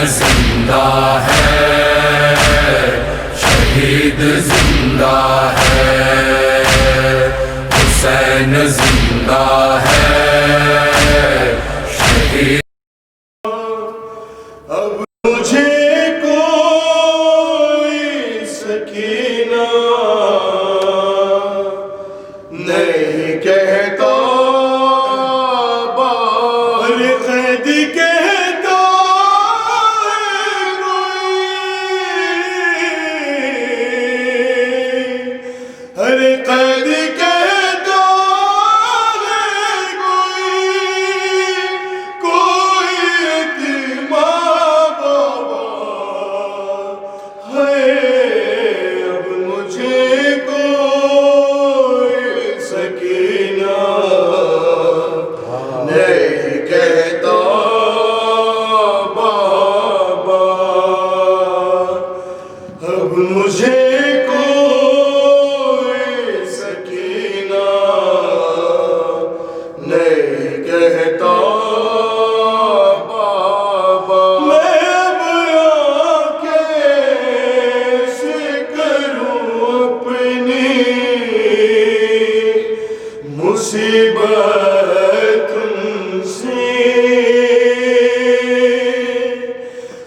जिंदा है, शहीद जिंदा है, हुसैन जिंदा है, शहीद। अब मुझे कोई सकीना नहीं कहता, बाहर कैद कहता है कोई, हर कैद कहता है कोई यतीमा बाबा है। अब मुझे कोई सकीना नहीं कहता बाबा, अब मुझे कोई सकीना नहीं कहता बाबा। मैं अब कैसे करूं अपनी मुसीबत तुमसे,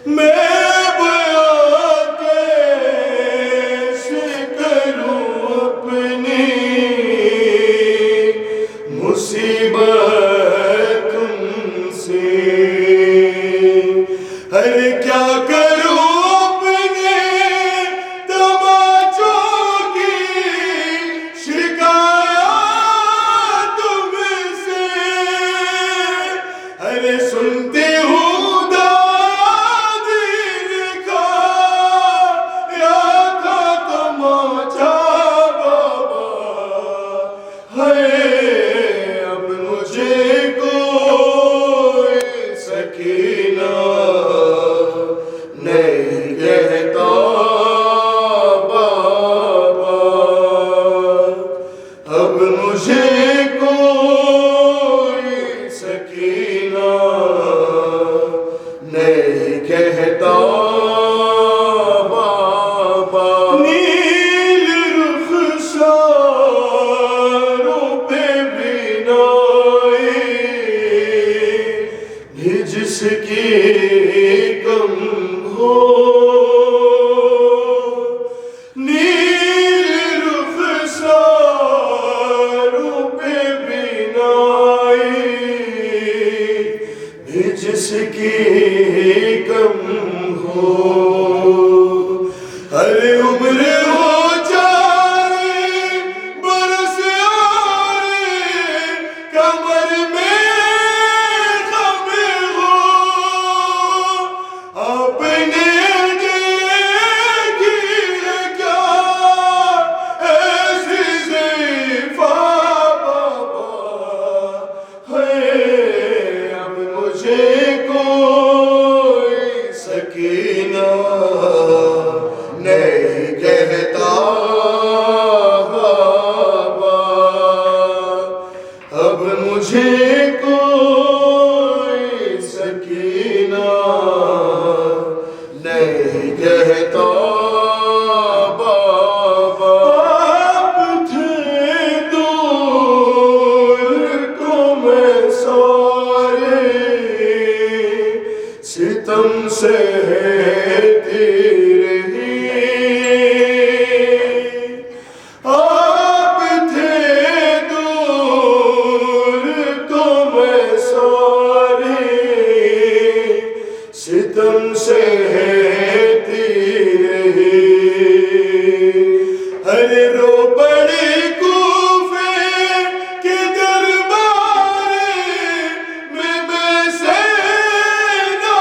मैं अब कैसे करूं अपनी मुसीबत तुमसे। अरे क्या करूं अपने तमाचों की शिकायत तुमसे। अरे सुनते हूँ दादीर का या का तमाचा बाबा है। अब मुझे कोई सकीना नहीं कहता बाबा, अब मुझे कोई सकीना नहीं कहता बाबा। नील रुखसारों पे बिनाई भी जिसकी कम हो, नील रुखसारों पे बिनाई भी जिसकी कम हो। अरे उम्र हो जाए बरस और कमर में गम हो, आपने देखी है क्या ऐसी ज़िफ़ा बाबा है। अब मुझे कोई सकीना नहीं कहता बाबा, अब मुझे कोई सकीना नहीं कहता बाबा। आप थे दूर तो मैं सारे सितम सहती रही। आप थे दूर तो मैं सारे सितम सहती रही। अरे रो पड़ी कूफे के दरबार में मैं से ना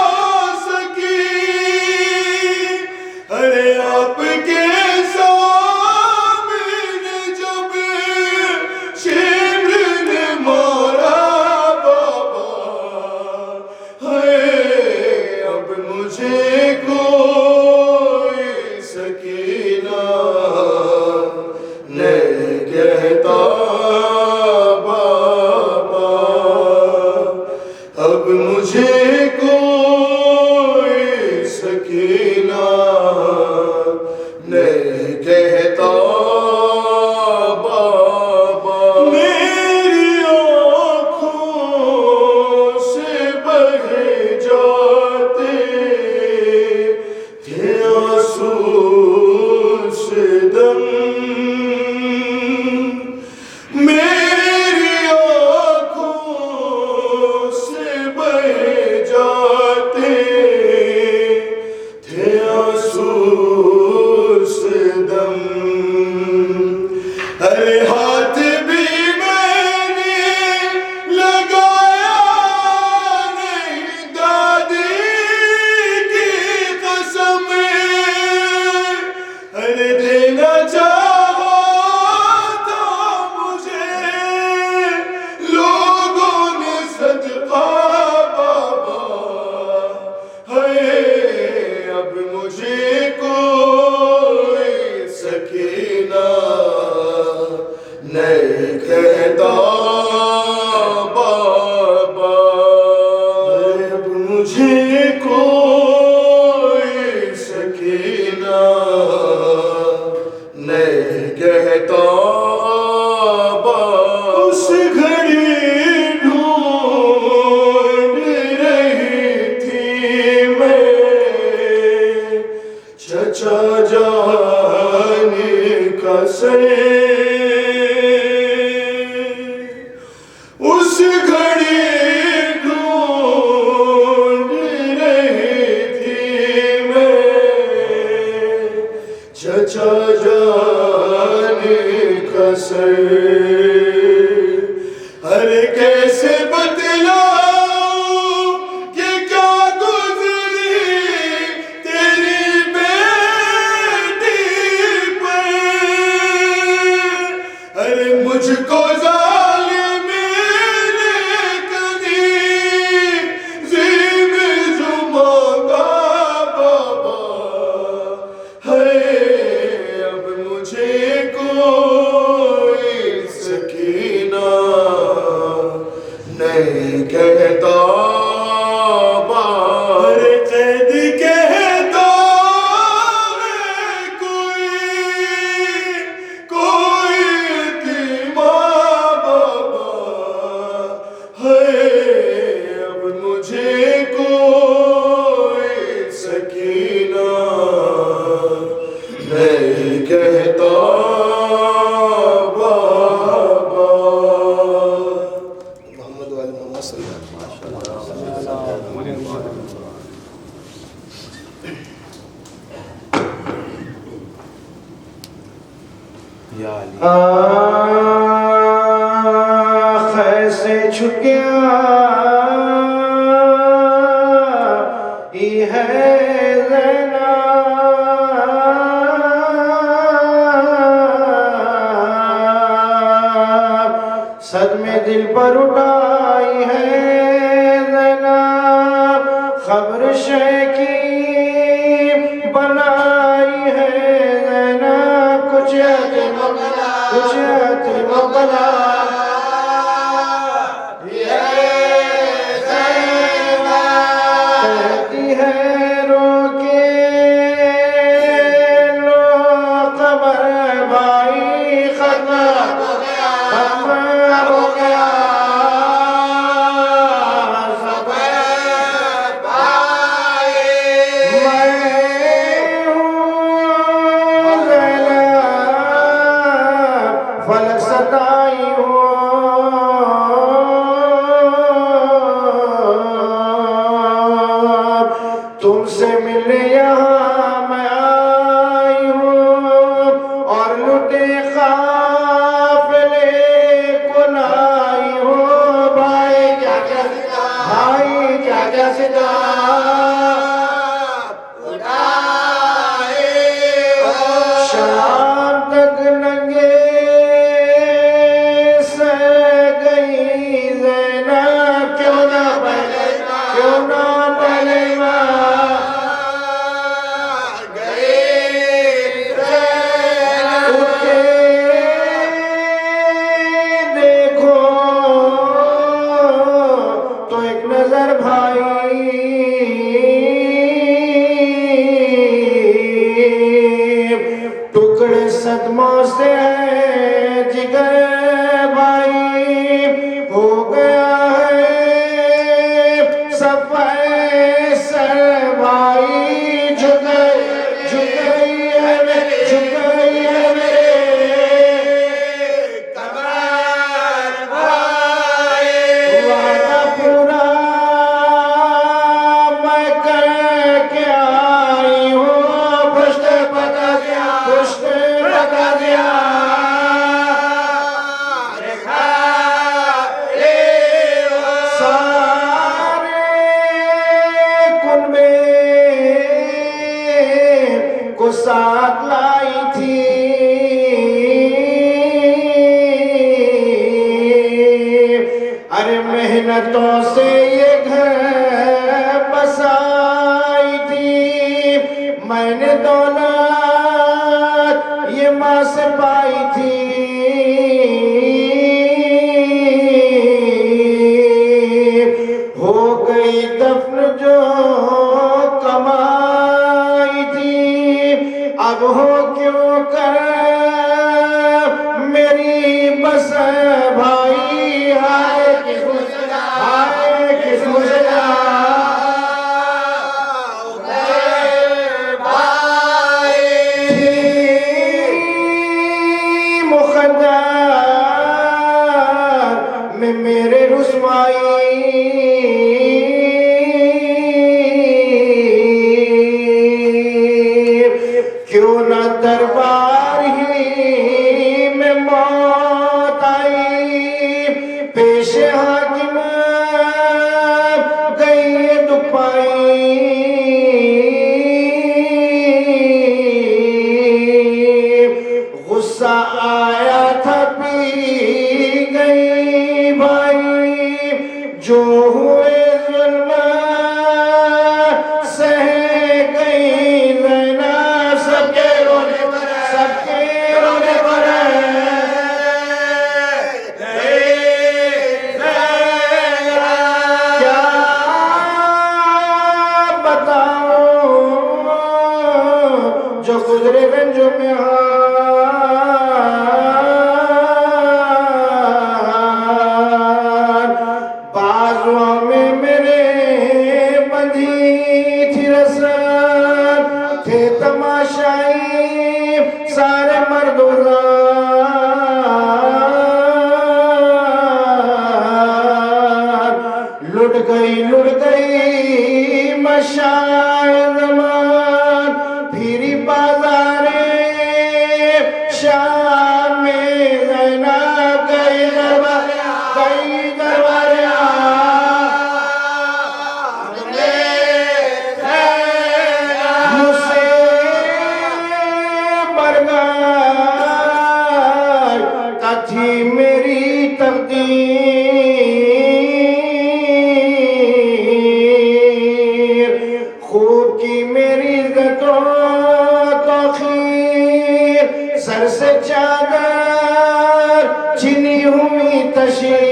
सकी। अरे आपके सामने जब शिमर ने मारा बाबा है। अब मुझे कोई सकीना नहीं कहता बाबा, अब मुझे कोई बहे जाते थे आंसू से दम, मेरी आँखों से बहे जाते थे आंसू से दम। अरे हाथ भी मैंने लगाया नहीं दादी की कसम, अरे देना चाहा था मुझे लोगों ने सदका बाबा, है अब मुझे कोई सकीना नहीं कहता बाबा, अब मुझे कोई सकीना नहीं कहता बाबा। उस घड़ी ढूंढ रही थी मैं चचा जाने का सर, उस घड़ी ढूंढ रही थी मैं चचा जाने का सर। अरे कैसे बतलाऊं कि क्या गुजरी तेरी बेटी पर, अरे मुझको नहीं कहता बाहर कैद कहता है कोई यतीमा बाबा, है अब मुझे कोई सकीना नहीं कहता से छुट गया ये है ज़ैनब, सदमे दिल पर उठाई है ज़ैनब, खबर शे की बनाई है ज़ैनब, कुछ बला फलक सताई हो, तुमसे मिलने यहाँ मैं आई हूँ और लुटे काफिले को लाई हो। भाई क्या सिदा शाम तक नंगे सदमों से जिगर भाई हो गया है सब साथ लाई थी। अरे मेहनतों से ये घर बसाई थी। मैंने दौलत ये माँ से पाई थी। हो गई दफन जो कमाई थी। अब हो क्यों कर मेरी बस भाई। हाय किस मुझला, हाय किस मुझला में मेरे रुसवाई। क्यों न दरबार ही में मौत आई। पेश हाकिम गई दुपाई। गुस्सा आया था पी गई भाई। जो हुए जुल्म सह गई नैना। सबके रोने पर, सबके रोने पर क्या बताऊं जो गुजरे रंजों में बाजुओं में मेरे बंधी थी रस्म। थे तमाशाई सारे मर्दों। लुट गई मशाए ज़मान। फिरी बाज़ारे शाम में नैना गई दरबारिया, गई दरबारिया। मुझसे बरगार थी मेरी तकदीर। खूब की मेरी इज़्ज़तों तौक़ीर। सर से चादर छिनी हुई तशीर।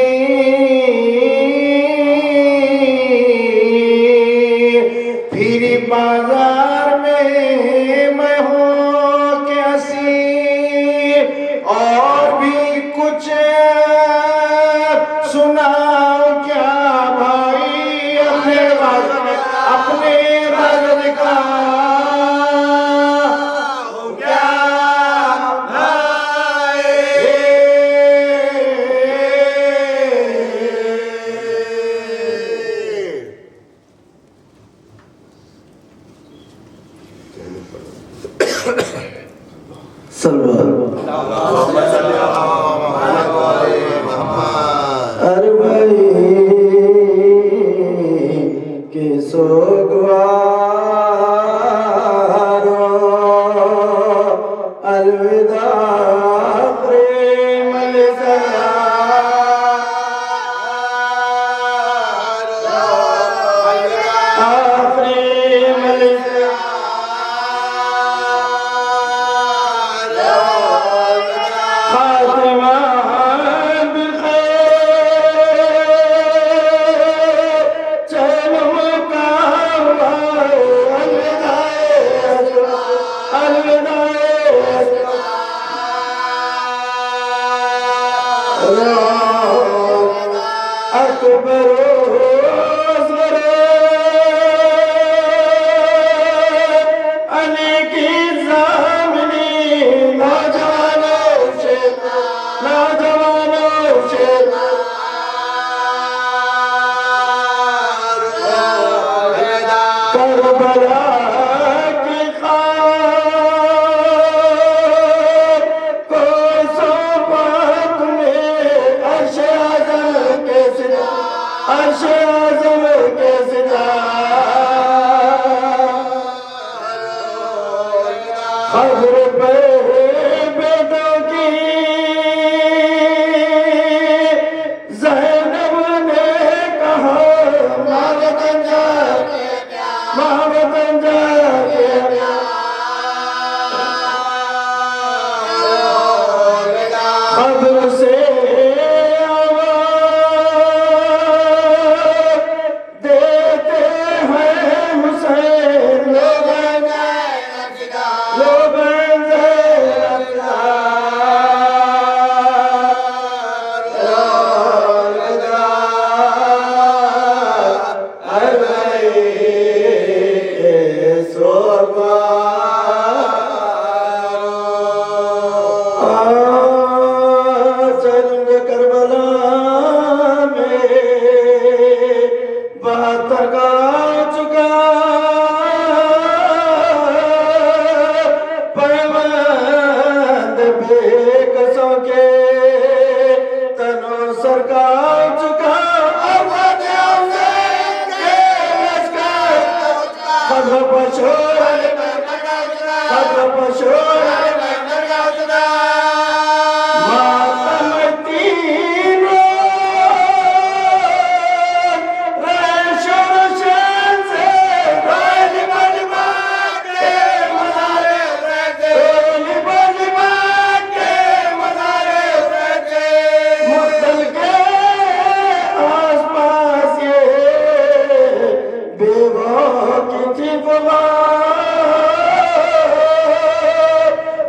फिरी बाजार में मैं हो के हसीर। और भी कुछ सुनाओ क्या भाई। अपने मर्द का क्या भाई। अरे भाई के सोगवारो अलविदा प्रेम चलूंगा करबला में 72 का चुका पैबंद बेकसों के तनो सरकार चुका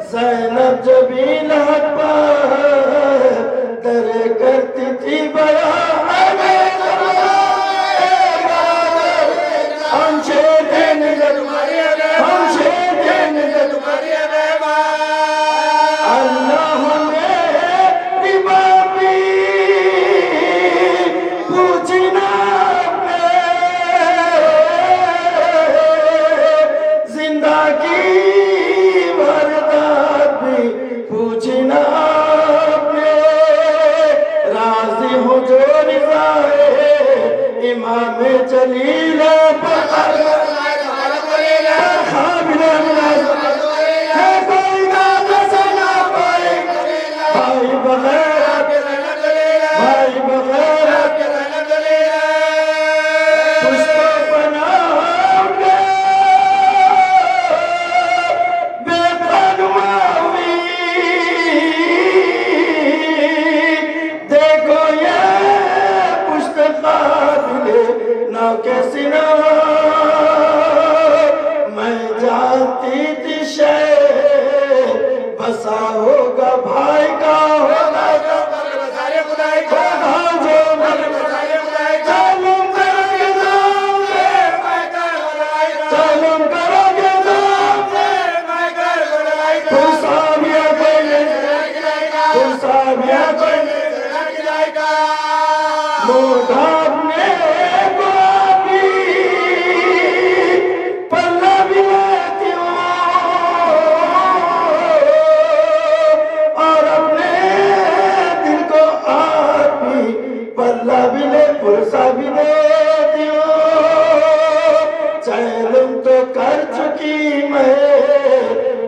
ज़ैनब जबीन दरे करती थी बया हमसे देने अल्लाह मेरी बापी पूछना जिंदगी पूछना राजी हो जो रिज़ाए इमाम जलील कैसी ना मैं जानती थी बसा होगा भाई का होगा जो खुदाई को जो चलम करोगे चैलम तो कर चुकी मैं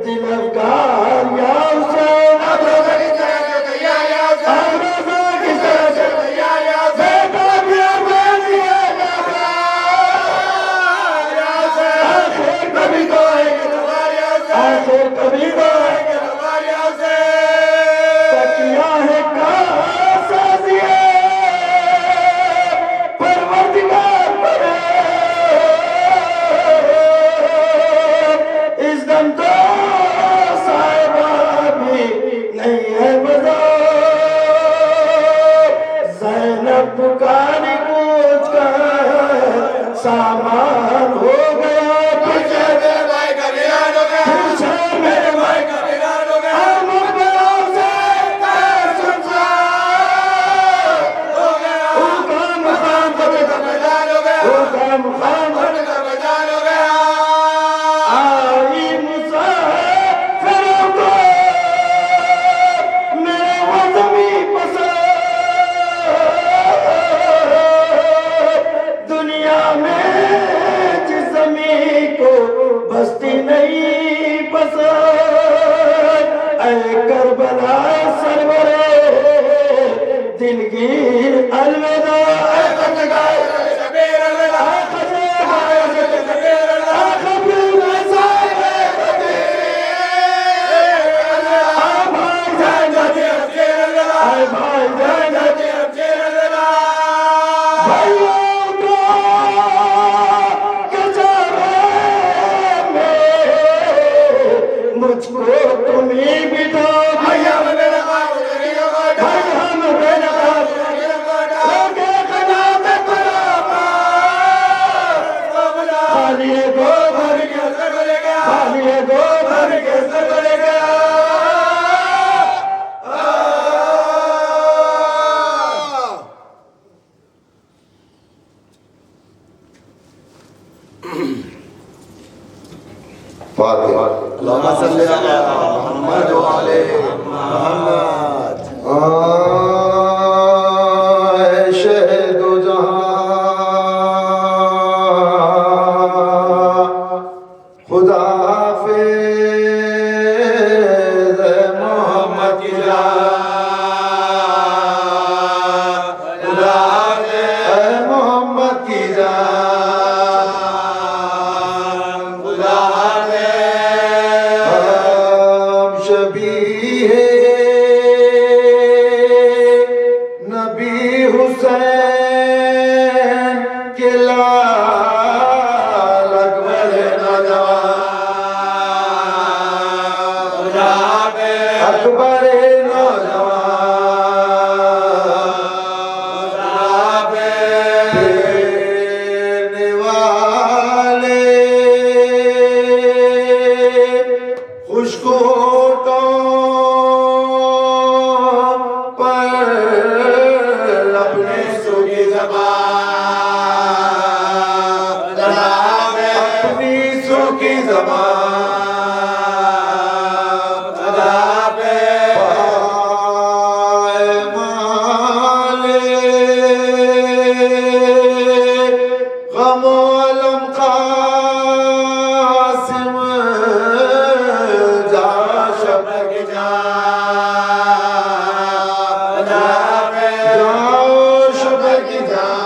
दिल अफगार या पुकारी पूछ कर सामान हो गया पीछे मेरे भाई का बिरान हो गया पीछे मेरे भाई का बिरान हो गया मुकबलों से संसार हो गया उनका मुकाम कभी का मैदान हो गया उनका मुकाम कभी का मैदान हो गया आई मुसाफिरों को मेरे वतनी पसंद बस्ती नहीं पसंद ऐ करबला सरवरे दिलगीर अलविदा मुझको तुम्हें बिठा भैया मेरा खालिए गो भर कैसे खुलेगा, खालिए गो भर कैसे खुलेगा। फातिहा। अल्लाहुम्मा सल्ली अला मुहम्मद व आले मुहम्मद। शहीदो जहां खुदा हाफिज़ मोहम्मद की जान, खुदा हाफिज़ मोहम्मद की जान, खुदा हम शबीहे नबी हुसैन के लाल अकबर नौजवान, अकबर नौजवान, फेरने वाले खुशको होठों पर अपने सूखी ज़बान, अपनी सूखी ज़बान, पाए माले गमो अलम कासिम जा शब्द जान, जाओ शब्द की जान,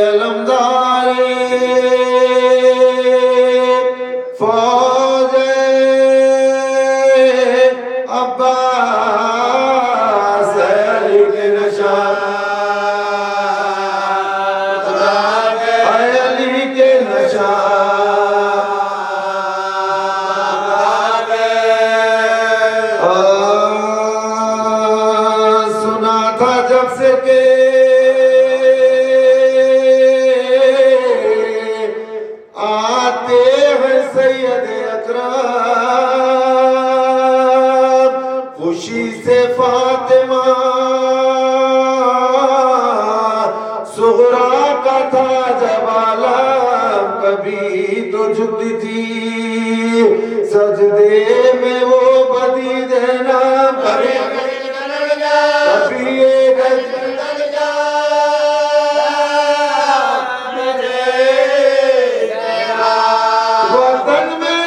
अलमदारे फौजे अब्बास अली के निशान, अली के निशान। सुना था जब से के आते हैं सैयद अकरम, खुशी से फातिमा सुगरा का था जब आलम, कभी तो झुकती थी सजदे में वो बदी देना, कभी कभी ये वतन में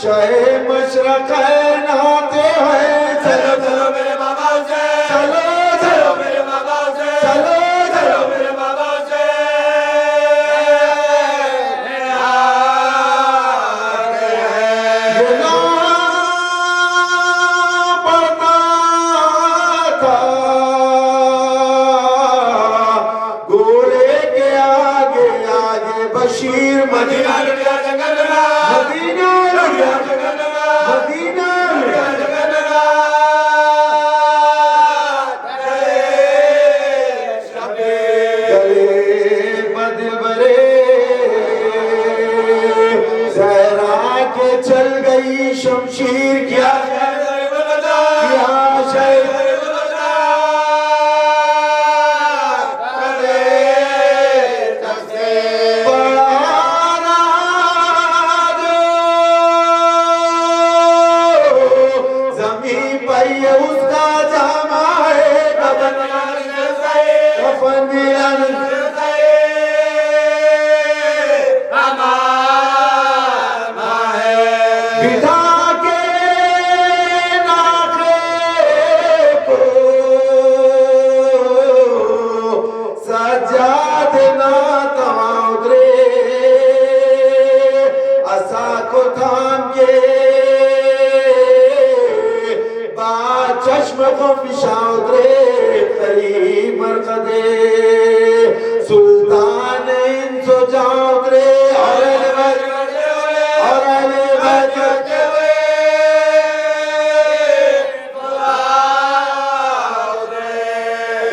शाहे मशरक़ नाते हैं, चलो चलो मेरे बाबा से, चलो चलो मेरे बाबा से, चलो चलो मेरे बाबा से। ये नाम पढ़ता था घोड़े के आगे आगे बशीर, मदीना लुटिया जंगल में, मदीना लुटिया जंगल में, मदीना लुटिया जंगल में। गले बदिल बरे सहरा के चल गई शमशीर, क्या शहर उसका जामा है कफन बिठा के नाखरे को सजाद ना तवा उतरे, असा को थाम के चश्म को पिशा उतरे, करीब मरकदे सुल्तान इंसो जा उतरे, और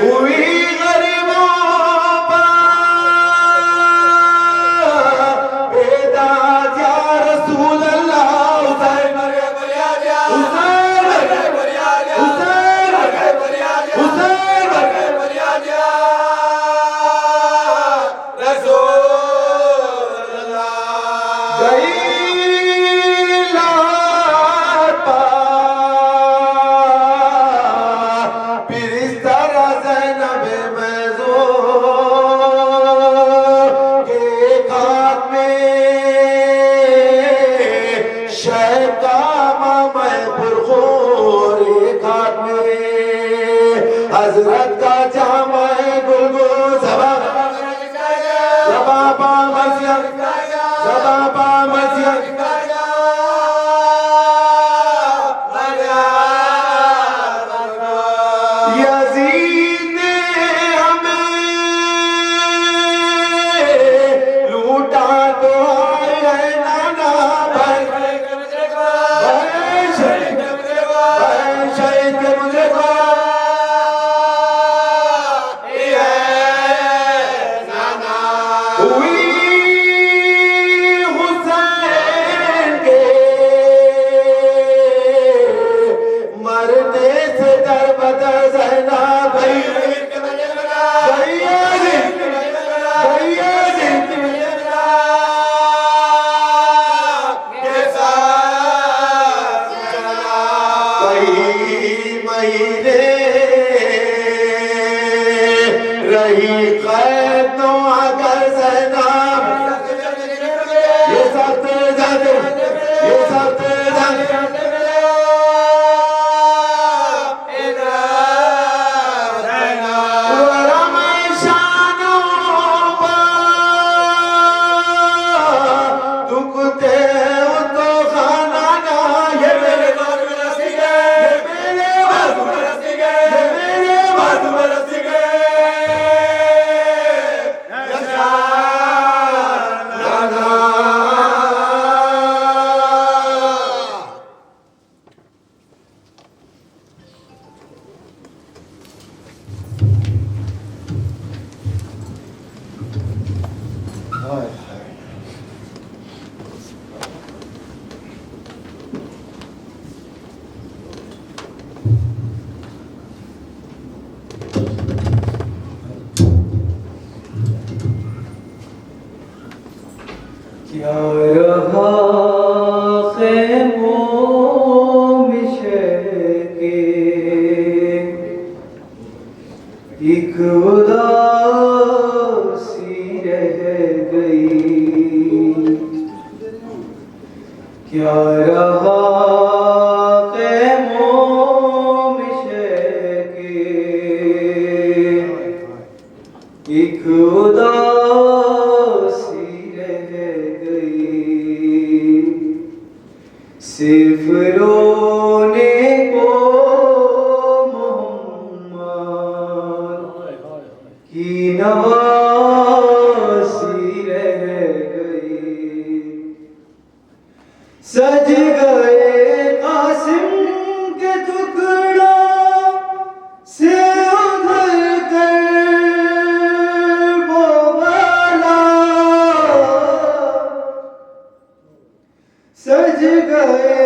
हुई गरीबों पर बेदाद या रसूल अल्लाह हुसैन हजरत का जामा गुलगुल जबाबा मस्जिद जबाबा मस्जिद यजीद ने हमें लूटा तो आए नाना भाई शहीद के मुझे को रही खैर तो अगर सैनाब ये सब तेरे जाते ये सब तेरे जाते क्या रहा ख़ैमों में शके एक उदासी रह गई क्या रहा ख़ैमों में शके एक सिर्फ रोने को मोहम्मद की नवासी रह गई सज गए कासिम के टुकड़ा से उधर कर वो वाला सज गए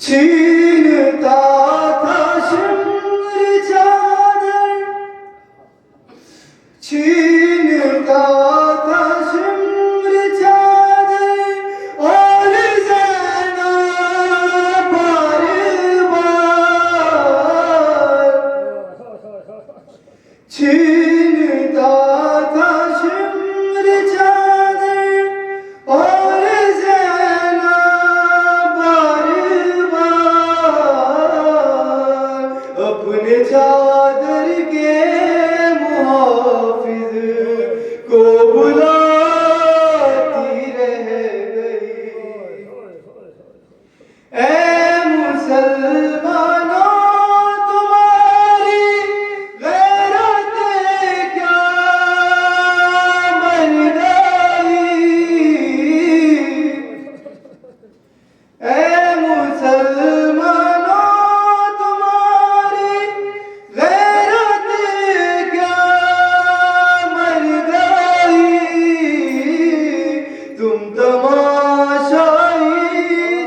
छीनता था शिमर चादर छीनता था शिमर चादर और ज़ैनब बार बार छीनता था शिमर चादर और ज़ैनब बार बार ऐ मुसलमानों तुम्हारी गैरत क्या मर गई, तुम तमाशाई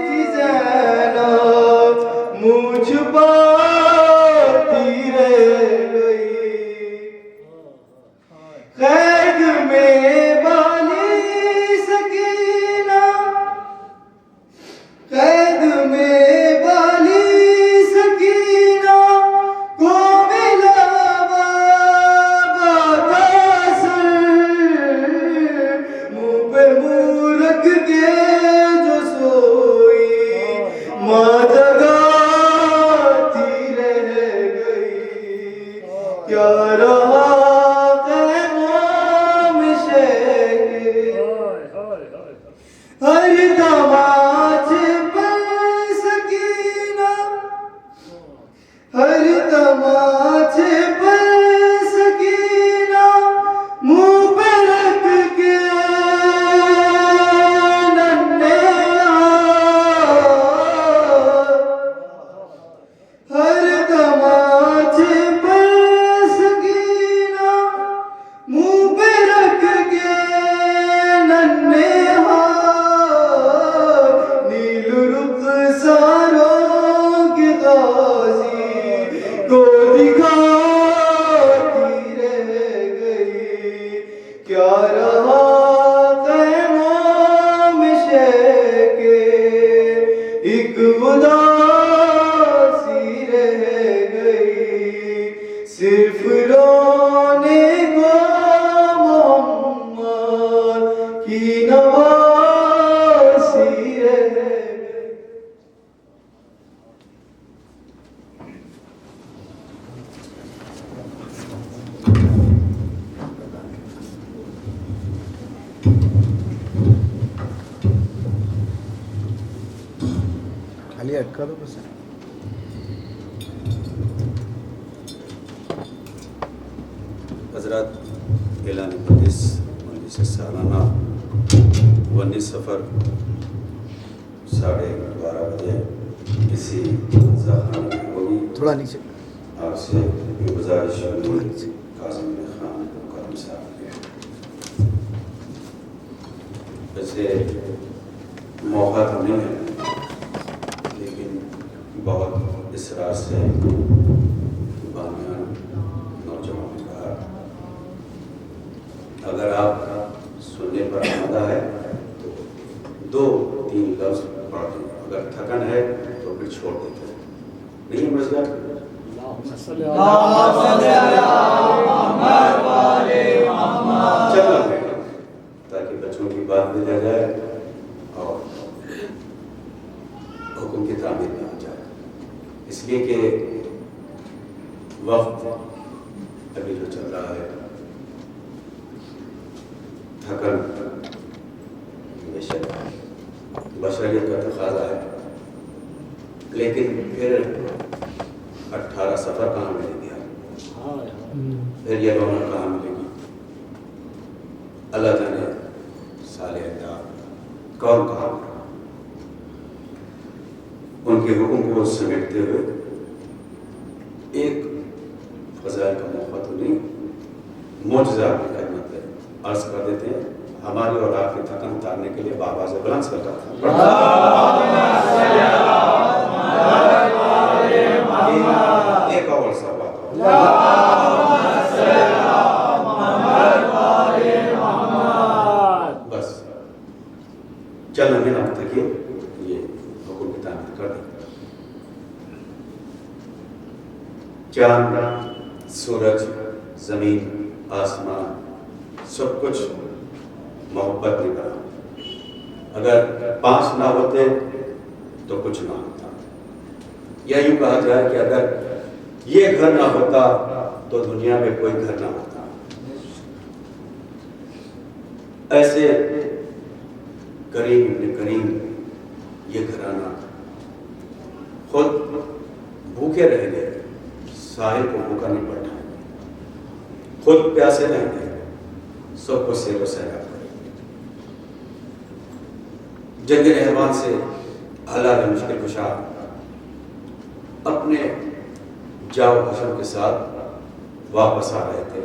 थी ज़ैनब मुँह छुपाती रह गई। कैद में बाली सकीना, कैद में बाली सकीना को मिला बाबा का सर, मुँह पे मुँह रख के जो सोई माँ जगाती रह गई। क्या रहा हर तमाचे पर सकीना, हर तमाचे पर सकीना मुँह पे रख के नन्हे हर तमाचे पर सकीना मुँह पे रख के नन्हे को दिखाती रह गई। क्या रहा ख़ैमों में शैके, एक उदासी रह गई। सिर्फ रोने को मोहम्मद की नवासी रह गई। खाली अटका दो बस। हज़रत एलान मजलिस सालाना 19 सफ़र 12:30 बजे इसी ज़ाख़ाना में होगी। थोड़ा नीचे आपसे ये गुजारिश होगी कासिम खान करम साहब के। वैसे मौका तो नहीं है, लेकिन बहुत इसरार से बानियान नौजवान ने कहा, अगर आप सुनने पर आमादा है तो 2-3 लफ्ज़ पढ़ दें, अगर थकन है तो फिर छोड़ देते हैं। नहीं है मज़ा चलना है ताकि बच्चों की बात भी रह जाए और हुक्म की तामीर में आ जाए। इसलिए कि वक्त अभी जो चल रहा है, थकन बेशक बशरियत का तकाज़ा है, लेकिन फिर 18 सफ़र कहाँ मिलेंगे, फिर ये रौनक कहाँ मिलेगी। अल्लाह जाने साले कौन कहाँ उनके हुक्म को समेटते हुए एक फज़ाइल का मौका तो नहीं, मोजज़ा की खिदमत में अर्ज़ कर देते हैं। हमारी और आपकी थकन उतारने के लिए बाबा से बुलंद करता था। एक और सा बात बस चल हमें ना तक ये हुक्म की तामीर कर दें। चांद, सूरज, जमीन, आसमान सब कुछ मोहब्बत ने बना। अगर 5 ना होते तो कुछ ना होता। या यूं कहा जाए कि अगर ये घर ना होता तो दुनिया में कोई घर ना होता। ऐसे करीम इब्न करीम ये घराना खुद भूखे रह गए, साहिल को भूखा नहीं बैठा, खुद प्यासे रह गए, सबको सेरो सहरा करे। जंग रहमान से अल्लाह ने मुश्किल कुशा अपने जाओ हसन के साथ वापस आ रहे थे।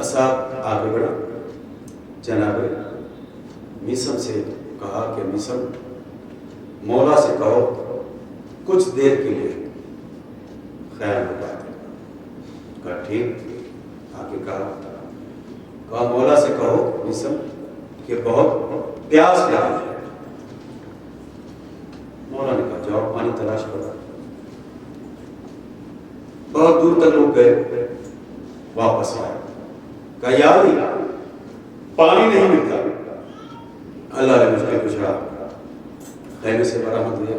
असाब आगे बढ़ा, जनाब मिसम से कहा कि मिसम, मौला से कहो कुछ देर के लिए ख्याल होता है। कहा ठीक। आगे कहा मौला से कहो मिसम कि बहुत प्यास लगी है। मौला ने कहा जाओ पानी तलाश करो। बहुत दूर तक लोग गए, वापस आए, कहा यार पानी नहीं मिलता। अल्लाह ने मुश्किल कुशा खैमे से बरामद हुए,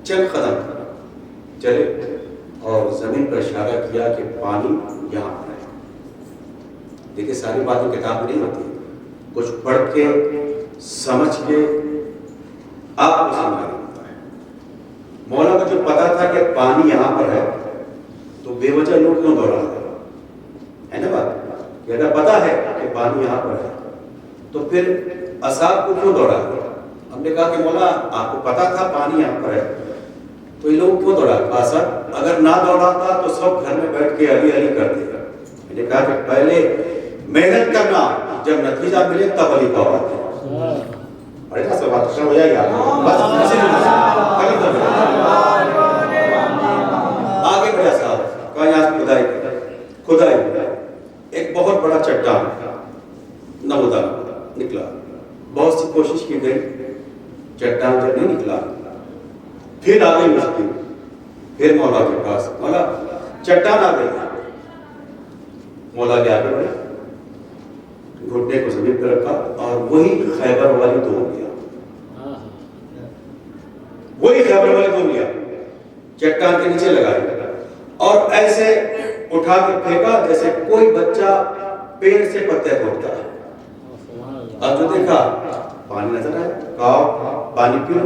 चल कदम चले और जमीन पर इशारा किया कि पानी यहाँ पर है। देखिए सारी बातें किताब में नहीं होती, कुछ पढ़ के समझ के आपको समझाना होता है। मौला को जो पता था कि पानी यहाँ पर है तो बेवजह लोग क्यों दौड़ा है ना बात, कि अगर पता है कि पानी यहाँ पर है तो फिर असाब को क्यों दौड़ा। हमने कहा कि मौला आपको पता था पानी यहाँ पर है तो ये लोग क्यों दौड़ा। सर अगर ना दौड़ाता तो सब घर में बैठ के अली अली कर देगा। मैंने कहा कि पहले मेहनत करना, जब नतीजा मिले तब अली का बात है। सब बात हो जाएगा बस आगे बढ़ा साहब। कहा यहाँ खुदाई एक बहुत बड़ा चट्टान नमूदा निकला। बहुत सी कोशिश की गई, चट्टान जब नहीं निकला फिर आ गई मुश्किल। फिर मौला के पास, मौला चट्टान आ गई। मौला के आगे बढ़े, घुटने को जमीन पर रखा और वही खैबर वाली दो लिया, वही खैबर वाली दो लिया, चट्टान के नीचे लगाई और ऐसे उठा के फेंका जैसे कोई बच्चा पेड़ से पत्ते तोड़ता है। अब जो देखा पानी नजर आया, कहा पानी पियो।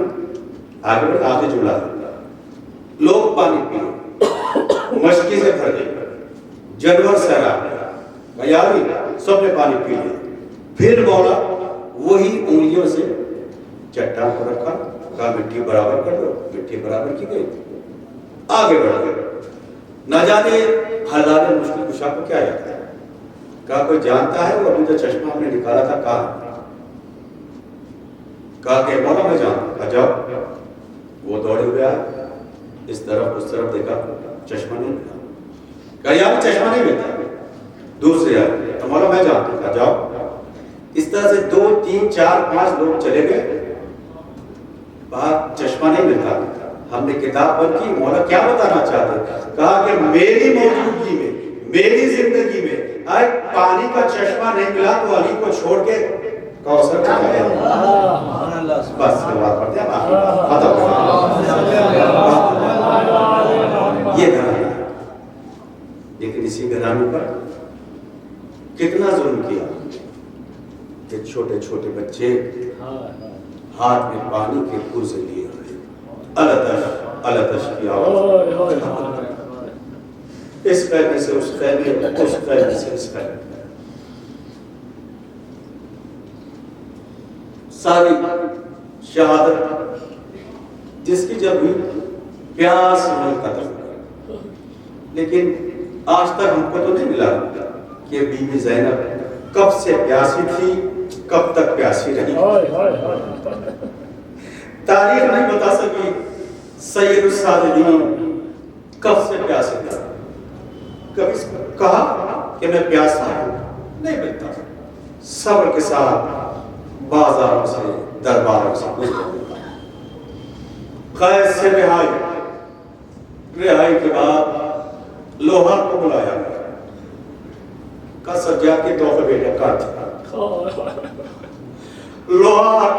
आगे बढ़े, आगे जुड़ा लोग पानी पिए, मशकी से भर गए, जानवर सहरा सबने पानी पी लिया। फिर मौला वही उंगलियों से चट्टान को रखा, कहा मिट्टी बराबर कर दो। मिट्टी बराबर की गई, आगे बढ़ गए। न जाने हल्लाने मुश्किल कुशा को क्या याद है। कहा कोई जानता है वो अभी जो चश्मा हमने निकाला था कहा। कहा कि मौला मैं जानता। जाओ। वो दौड़े हुए आए, इस तरफ उस तरफ देखा, चश्मा नहीं मिला। कहा यार चश्मा नहीं मिलता। दूसरे आए, तो मौला मैं जानता। कहा जाओ। इस तरह से 2 3 4 5 लोग चले गए, बाहर चश्मा नहीं मिलता। हमने किताब पढ़ की, मौला क्या बताना चाहते। कहा कि मेरी मौजूदगी में, मेरी जिंदगी में आज पानी का चश्मा नहीं मिला तो अली को छोड़ के कौसर का बस बात पढ़ते हैं ये घराना। लेकिन इसी घराने पर कितना जुल्म किया कि छोटे छोटे बच्चे हाथ में पानी के कुर्से लिए हुए अलतश की आवाज, इस कहने से उस कहने, उस कहने से इस कहने। सारी शहादत जिसकी जब हुई प्यास में खत्म। लेकिन आज तक हमको तो नहीं मिला कि बीबी ज़ैनब कब से प्यासी थी, कब तक प्यासी रही। तारीख नहीं बता सकी सैयदुस साजिदीन कब से प्यासे था। कभी कहा कि मैं प्यासा हूं, नहीं मिलता। सब्र के साथ बाजारों से दरबारों से कैद से रिहाई के बाद लोहार को बुलाया का सज्जाद के तोहफे बेटे काट। लोहार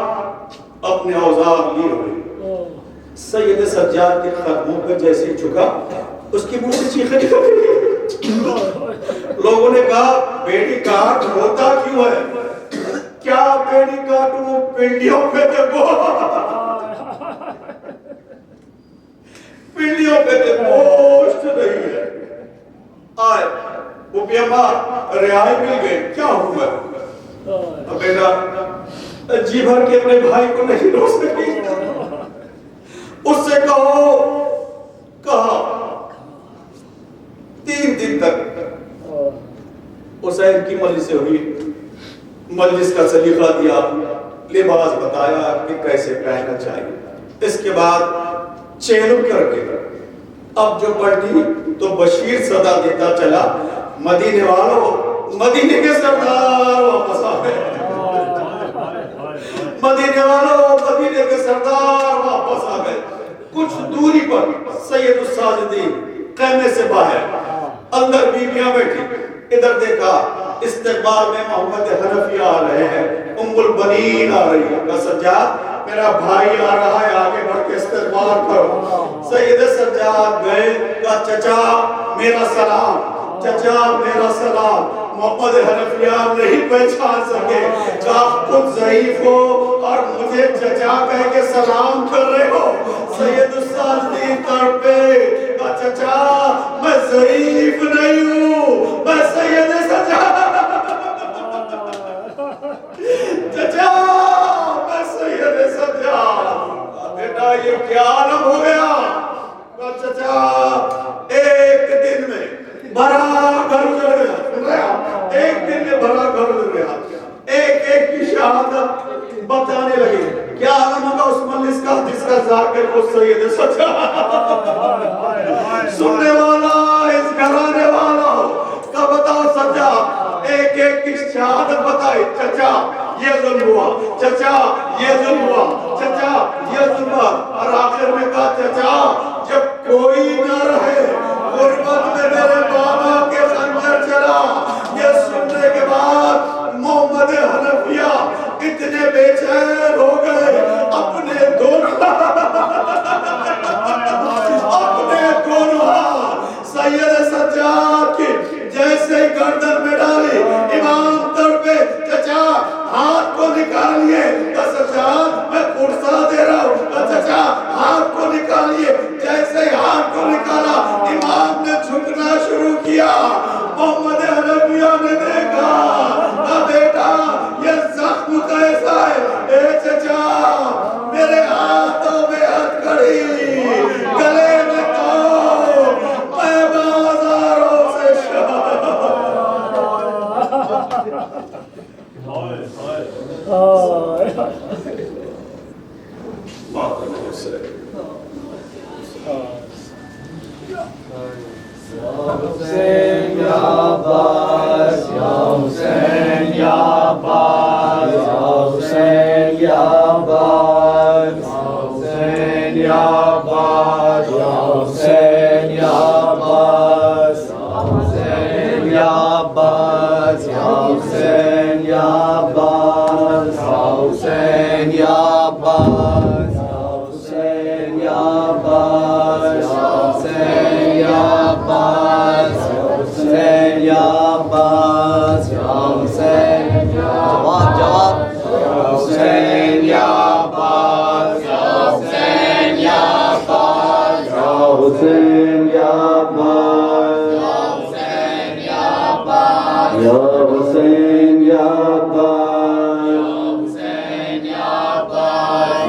अपने औजार लिए हुए सैयद सज्जाद के कदमों पर जैसे झुका, उसकी मुंह से चीखें निकल गई। लोगों ने कहा बेटी काट होता क्यों है। क्या बेटी काटूं, पिंडियों पे देखो, पिंडियों पे देखो नहीं है। आए वो बेमा रिहाई मिल गई, क्या हुआ। अब बेटा जी भर के अपने भाई को नहीं रो सकी। उससे कहा 3 दिन तक हुसैन की मजलिस हुई, मजलिस का सलीका दिया, लिबास बताया कि कैसे पहनना चाहिए। इसके बाद चेलुम करके अब जो पलटी तो बशीर सदा देता चला, मदीने वालों, मदीने के सरदार वापस आ गए। मदीने वालों, मदीने के सरदार वापस आ गए। कुछ दूरी पर सैयद साजिदीन कहने से बाहर, अंदर बीबियां बैठी। इधर देखा इस्तेकबाल में मोहम्मद हनफिया आ रहे हैं, उम्मुल बनीन आ रही है। सज्जाद मेरा भाई आ रहा है, आगे बढ़ के इस्तेकबाल करो। सैयद सज्जाद गए, कहा चचा मेरा सलाम, चचा मेरा सलाम। मोहम्मद हनफिया नहीं पहचान सके, कहा खुद ज़ईफ हो और मुझे चचा कह के सलाम कर रहे हो। सैयद साजिदीन तड़पे, कहा चचा मैं ज़ईफ नहीं हूँ, मैं सैयद सज्जाद। चचा मैं सैयद सज्जाद। बेटा ये क्या आलम हो गया? चचा एक दिन में भरा घर उजड़ गया, एक दिन में भरा घर उजड़ गया। एक एक की शहादत बताने लगे। क्या आलम होगा उस मजलिस का जिसका जाकिर को सैयद सज्जाद। सुनने वाला, इस घराने वाला का बताओ सज्जाद एक एक की शहादत बताई। चचा ये जुल्म हुआ, चचा ये जुल्म हुआ, चचा ये जुल्म हुआ। और आखिर में कहा चचा जब कोई न रहे, गुर्बत में मेरे बाबा के खंजर चला। ये सुनने के बाद मोहम्मद हनफिया इतने बेचैन हो गए, अपने दोनों सैयद सज्जाद की जैसे ही गर्दन में डाली, इमाम तड़पे, चचा हाथ को निकालिए। सज्जाद मैं पुरसा दे रहा हूँ, चचा हाथ को निकालिए। जैसे ही हाथ को निकाला, इमाम ने झुकना शुरू किया। मोहम्मद हनफिया ने देखा, बेटा ये जख्म कैसा है? ए चचा मेरे हाथों में हथकड़ी, गले में तो मैं बाजारों से Hussein ya Abbas, ya Hussein ya Abbas, ya Hussein ya Abbas, ya Hussein ya Abbas, ya Hussein ya Abbas, ya Hussein ya Abbas, ya Hussein ya Abbas, ya Hussein ya Abbas, ya Hussein ya Abbas, ya Hussein ya Abbas, Hussein ya Abbas, ya Hussein jawab Hussein ya Abbas, ya Hussein ya Abbas,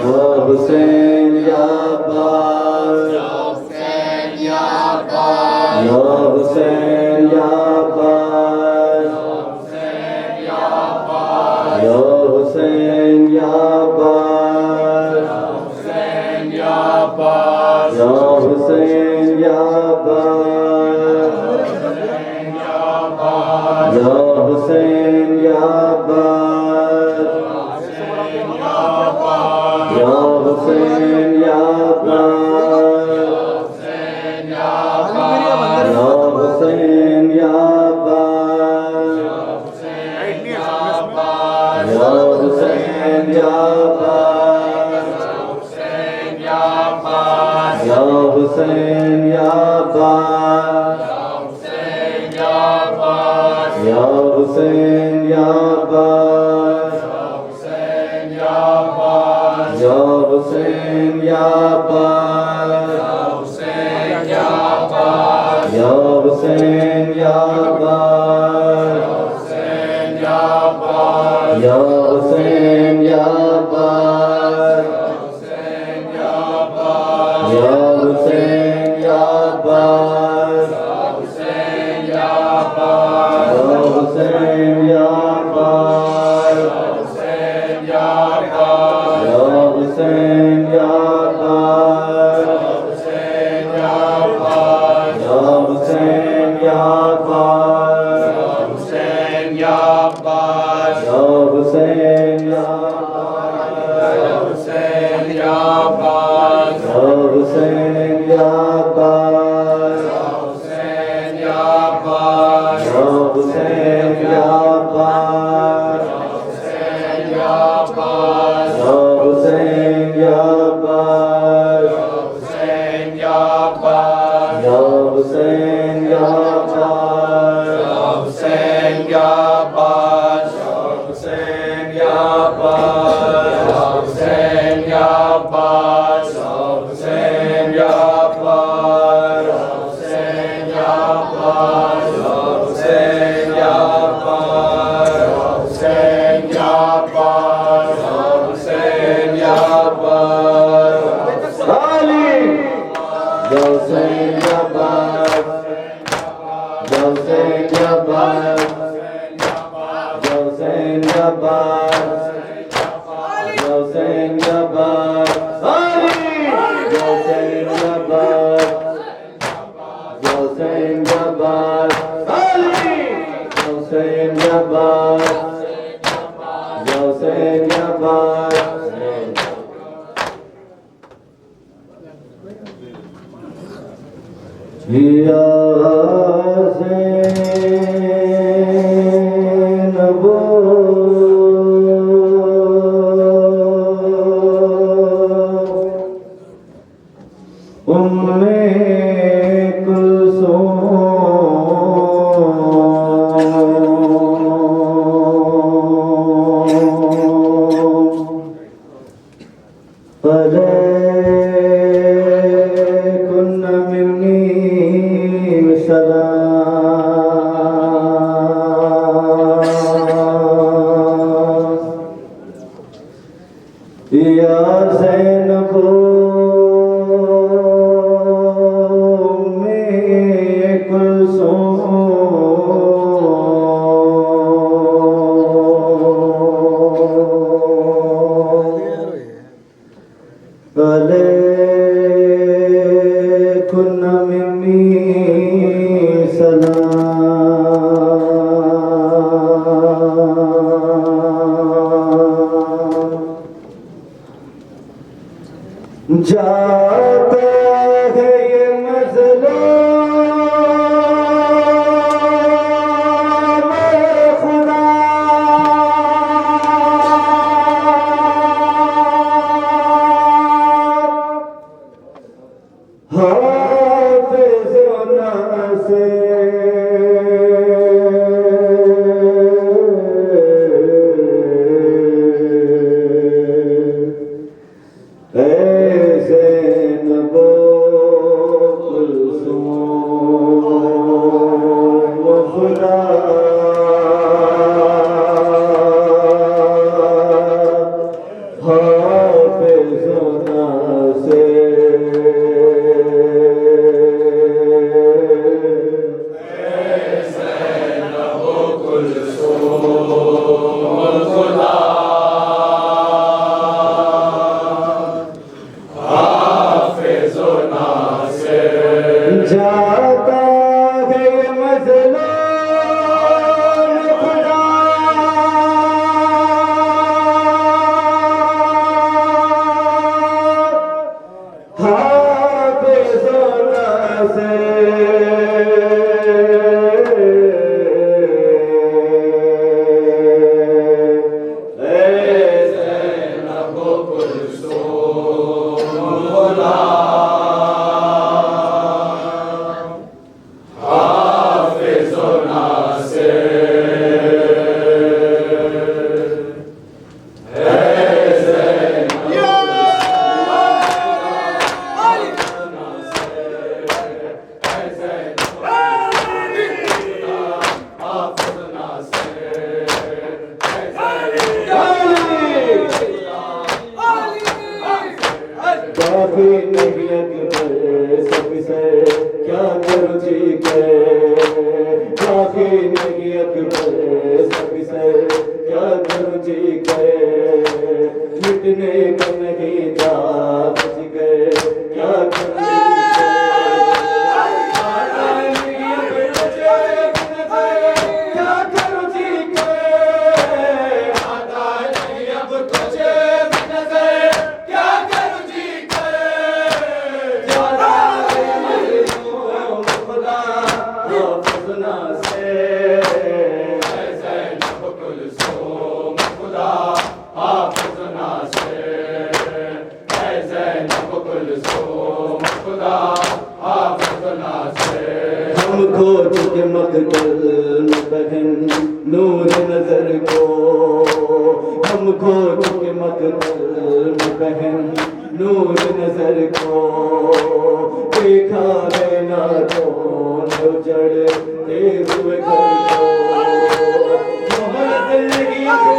ya Hussein ya Abbas, ya Hussein ya Abbas, ya Hussein ya Abbas, ya Hussein ya Abbas, ya Hussein ya Abbas, ya Hussein ya Abbas, ya Hussein ya Abbas, ya Hussein ya Abbas, ya Hussein ya Abbas, ya Hussein ya Abbas, ya Hussein ya Abbas, ya Hussein ya Abbas, ya Hussein ya Abbas, ya Hussein ya Abbas, ya Hussein ya Abbas, ya Hussein ya Abbas या हुसैन या अब्बास हुसैन या अब्बास या हुसैन या अब्बास हुसैन या अब्बास या हुसैन या हुसैन या अब्बास या हुसैन या अब्बास हुसैन या अब्बास या हुसैन या अब्बास हुसैन या अब्बास या हुसैन या अब्बास हुसैन या अब्बास या हुसैन या अब्बास हुसैन या अब्बास हुसैन या अब्बास हुसैन या अब्बास हुसैन या अब्बास हुसैन या अब्बास हुसैन या अब्बास हुसैन या अब्बास हुसैन या अब्बास अली या हुसैन या अब्बास या हुसैन या अब्बास या हुसैन या अब्बास या हुसैन या अब्बास अली या हुसैन या अब्बास या हुसैन या अब्बास अली या हुसैन या अब्बास या हुसैन या अब्बास या ज़ैनबो उम्मे कुल्लुकुन्न मिन्नी सलाम या ज़ैनबो कुन्न मिन्नी सलाम जाता है ये मज़लूम खुदा हाफ़िज़ नासिर ऐसे नबो कुलसूम खुदा हाफ़िज़ जाता है मज़लूम खुदा हाफ़िज़ नासिर ऐसे नबो कुलसूम खुदा काफी नहीं अकबर सबसे क्या करूं जी के काफी नहीं अकबर सबसे क्या करूं जी के मिटने का नहीं था जिगर क्या करूं हमको चुके मकतल में बहन नूर नजर को हमको चुके मकतल में बहन नूर नजर को देखा है ना तो जड़ते हुए घर को मोहब्बत लगी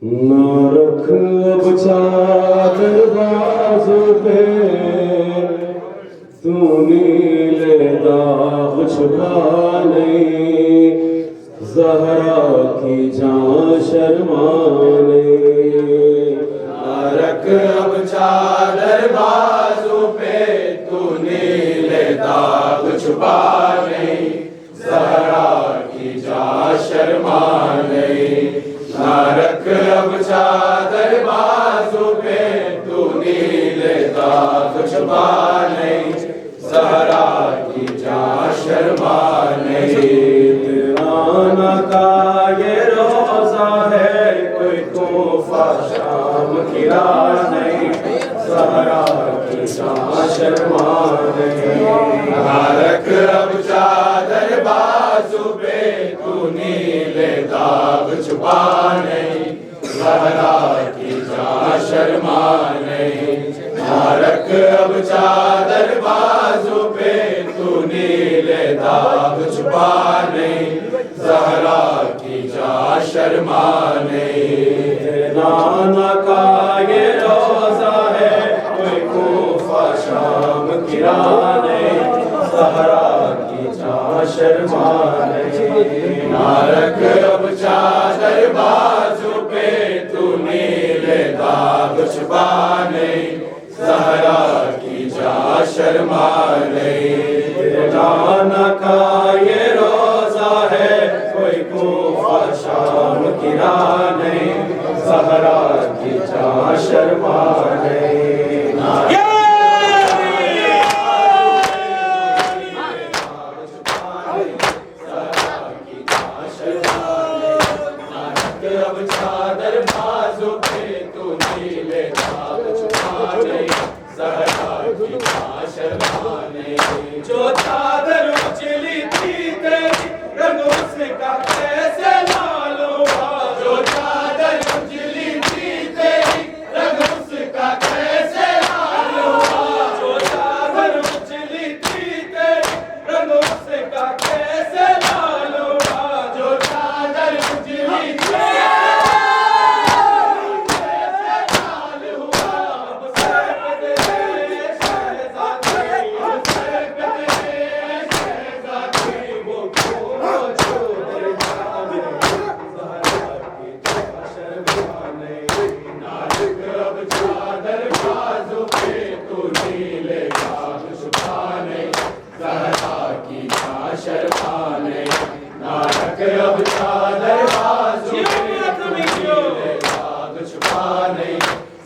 न रख अब चादर बाजू पे, तू नीले दाग छुपा नहीं, ज़हरा की जान शर्मा नहीं। न रख अब चादर बाजू पे, तू नीले दाग छुपा नहीं, ज़हरा की जान शर्मा नहीं। न रख अब चादर बाजू पे, तू नीले दाग छुपा नहीं, ज़हरा की जान शर्मा नहीं। तेरा का ये रोज़ा है, कोई तोहफा शाम की रात नहीं, ज़हरा की जान शर्मा नहीं। न रख अब चादर बाजू पे, तू नीले दाग छुपा नहीं, ज़हरा की जान शर्मा नहीं। न रख अब चादर बाजू पे, तू नीले दाग छुपा नहीं, ज़हरा की जान शर्मा नहीं। नाना का ये रोज़ा है, कोई तोहफा शाम की रात नहीं, ज़हरा की जान शर्मा नहीं। न रख अब चादर बाजू पे, तू नीले दाग छुपा नहीं, ज़हरा की जान शर्मा नहीं। नाना का ये रोज़ा है, कोई तोहफा शाम की रात नहीं, ज़हरा की जान शर्मा नहीं। अब चादर बाजू पे, तू नीले दाग छुपा नहीं, ज़हरा की जान शर्मा नहीं। जो चादर उछली थी तेरी, रंग उसका कैसे लाल हुआ। जो चादर उछली थी तेरी, रंग उसका कैसे लाल हुआ। जो चादर उछली थी तेरी, रंग उसका कैसे लाल हुआ। जो चादर उछली थी अब चादर बाजू पे, नीले दाग छुपा नहीं,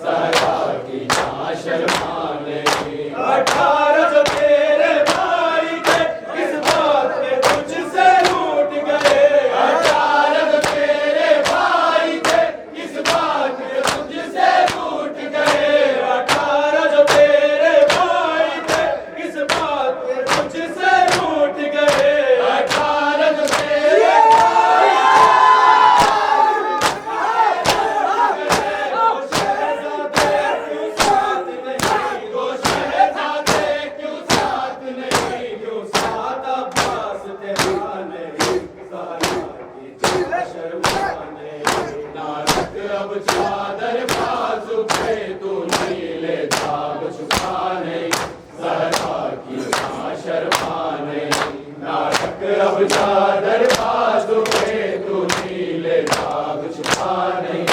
ज़हरा की जान शर्मा नहीं। 18 जो तेरे भाई थे, इस बात पे तुझसे रूठ गए। 18 जो तेरे भाई थे, इस बात पे तुझसे रूठ गए। 18 जो तेरे भाई थे, इस बात पे तुझसे रूठ गए। 18 जो तेरे अब चादर बाजू पे, तू नीले दाग छुपा नहीं, ज़हरा की जान शर्मा नहीं। नाटक अब चादर बाजू पे, तू नीले दाग छुपा नहीं,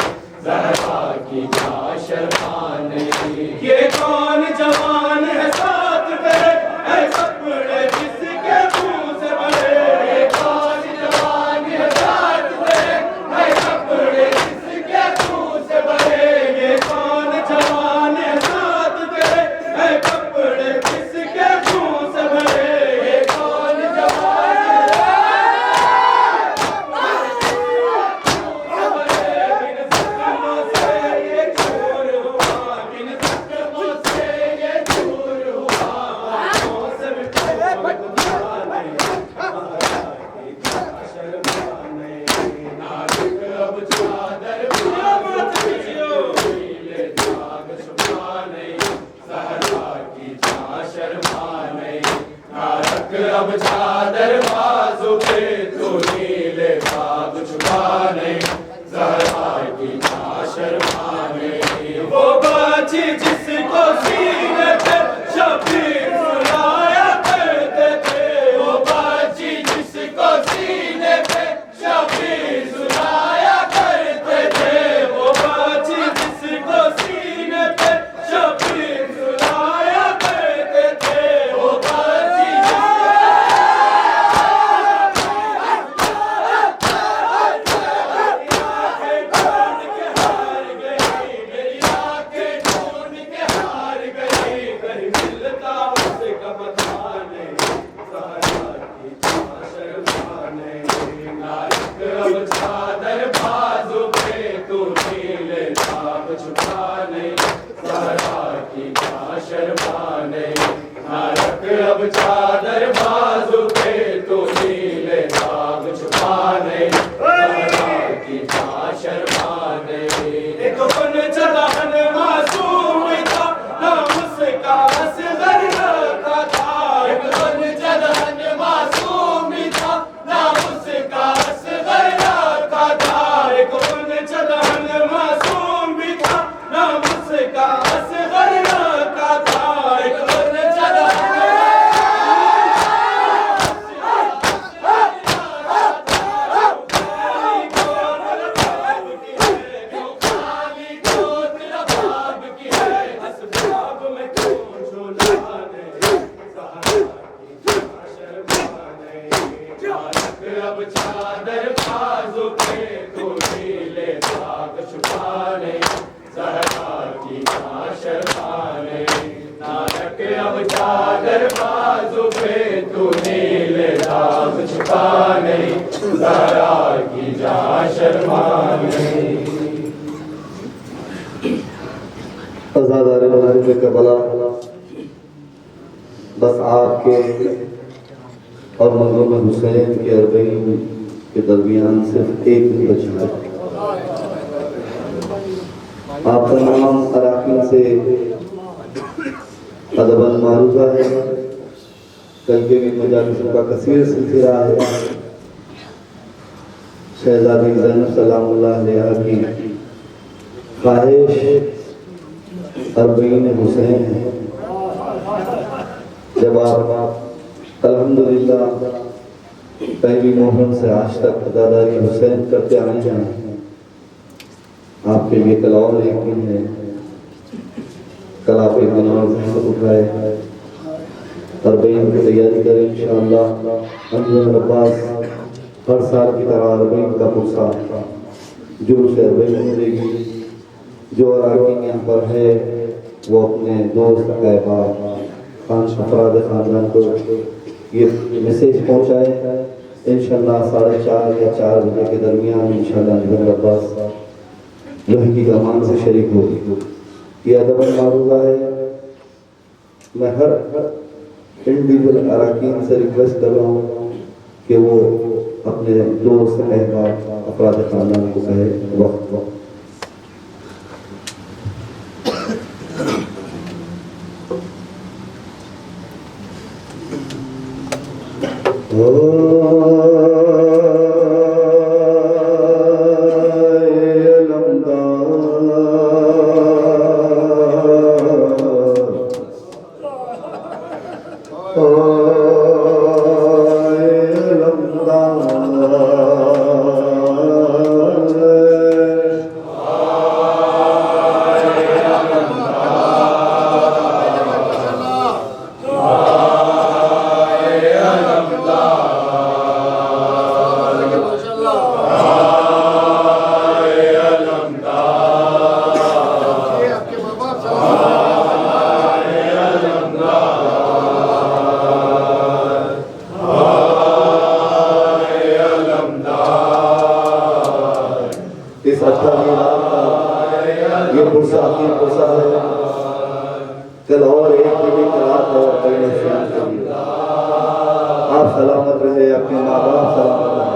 ज़हरा की जान शर्मा नहीं। ये कौन जवान है साथ तेरे, है कपड़े जिसके मुंह से भरे। ये कौन जवान है साथ तेरे, है कपड़े जिसके मुंह से भरे। ये कौन जवान है साथ तेरे, है कपड़े जिसके मुंह से भरे। ये कौन जवान अब चादर बाजू पे, तू नीले दाग छुपा नहीं, ज़हरा की जान शर्माने, वो बाजी जिसको सीने पे शबीर सुनाया करते थे, वो बाजी जिसको सीने पे शबीर सुनाया करते थे, वो बाजी जिसको सीने पे शबीर सुनाया करते थे, वो बाजी चादर बाजू पे तू नीले दाग छुपाने, सहरा की शर्माने, नारक अब चादर बाजू पे तू नीले दाग छुपाने, सहरा की शर्माने। एक बन जलान मासूम था, नाम से कास रखा था, एक बन जलान मासूम था, नाम से कास रखा था, एक बन जलान मासूम भी था, नाम से कास रखा था, एक बन जलान अब चादर बाजू पे तू नीले दाग छुपाने, सहरा की शर्माने, नानक अब चादर बाजू पे तू नीले दाग छुपाने, सहरा की शर्माने। आज़ादार मज़ाहिब करबला बस आपके और मज़लूम हुसैन के अरबईन के दरमियान सिर्फ एक दिन बचा है। आप तमाम अराकीन से अदबन मारूजा है। कल के भी मजालिसों का कसीर सिलसिला है। शहजादी ज़ैनब सलामुल्लाह अलैहा की ख्वाहिश अरबईन हुसैन है। जब आप अल्हम्दुलिल्लाह पहली मोहन से आज तक अदादारी हुसैन करते आए हैं, आपके लिए कल और एक दिन है। कल आप एक दिन और जहमत उठाए अरबईन की तैयारी करें इंशाअल्लाह। अंजुमन अब्बास हर साल की तरह अरबईन का पुरसा जुलूस अरबईन मिलेगी। जो अराकीन यहाँ पर है वो अपने दोस्त अहबाब खान अफराद खानदान को ये मैसेज पहुँचाए। इंशाअल्लाह 4:30 या 4 बजे के दरमियान इंशाअल्लाह अंजुमन अब्बास लोहे की कमान से शरीक होगी। ये अदबन मारूजा है। मैं हर इंडिविजुअल अराकीन से रिक्वेस्ट कर रहा हूँ कि वो अपने दोस्त अहबाब अफराद खानदान को कहे वक्त वक्त। कल और एक आप सलामत रहे, अपने माँ बाप सलामत रहे।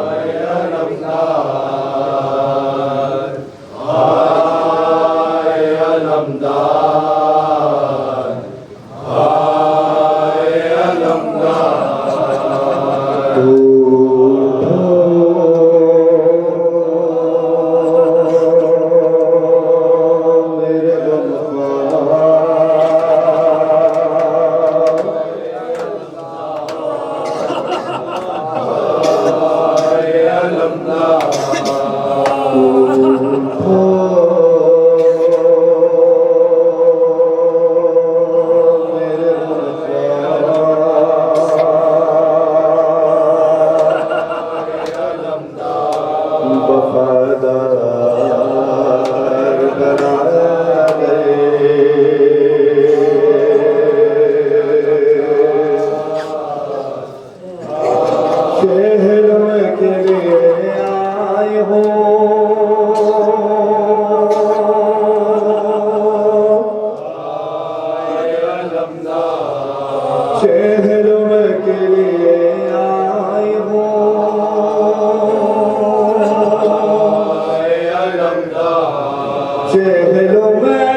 चेहरों में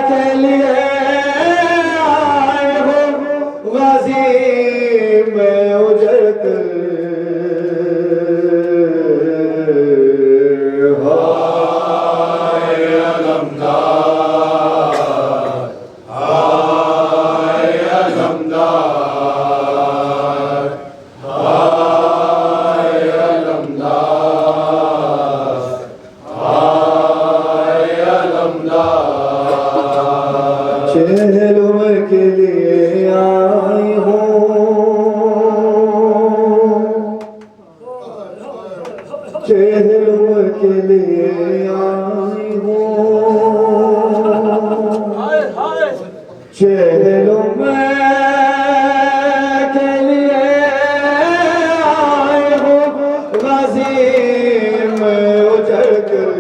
के लिए आए हो गाजी में उजड़ कर हाय अलमदार, हाय अलमदार, हाय अलमदार, हाय अलमदार। चेहरों के लिए आई हो चेहरों के लिए आई हो चेहरों में के लिए आए हो गाजी में उजड़ कर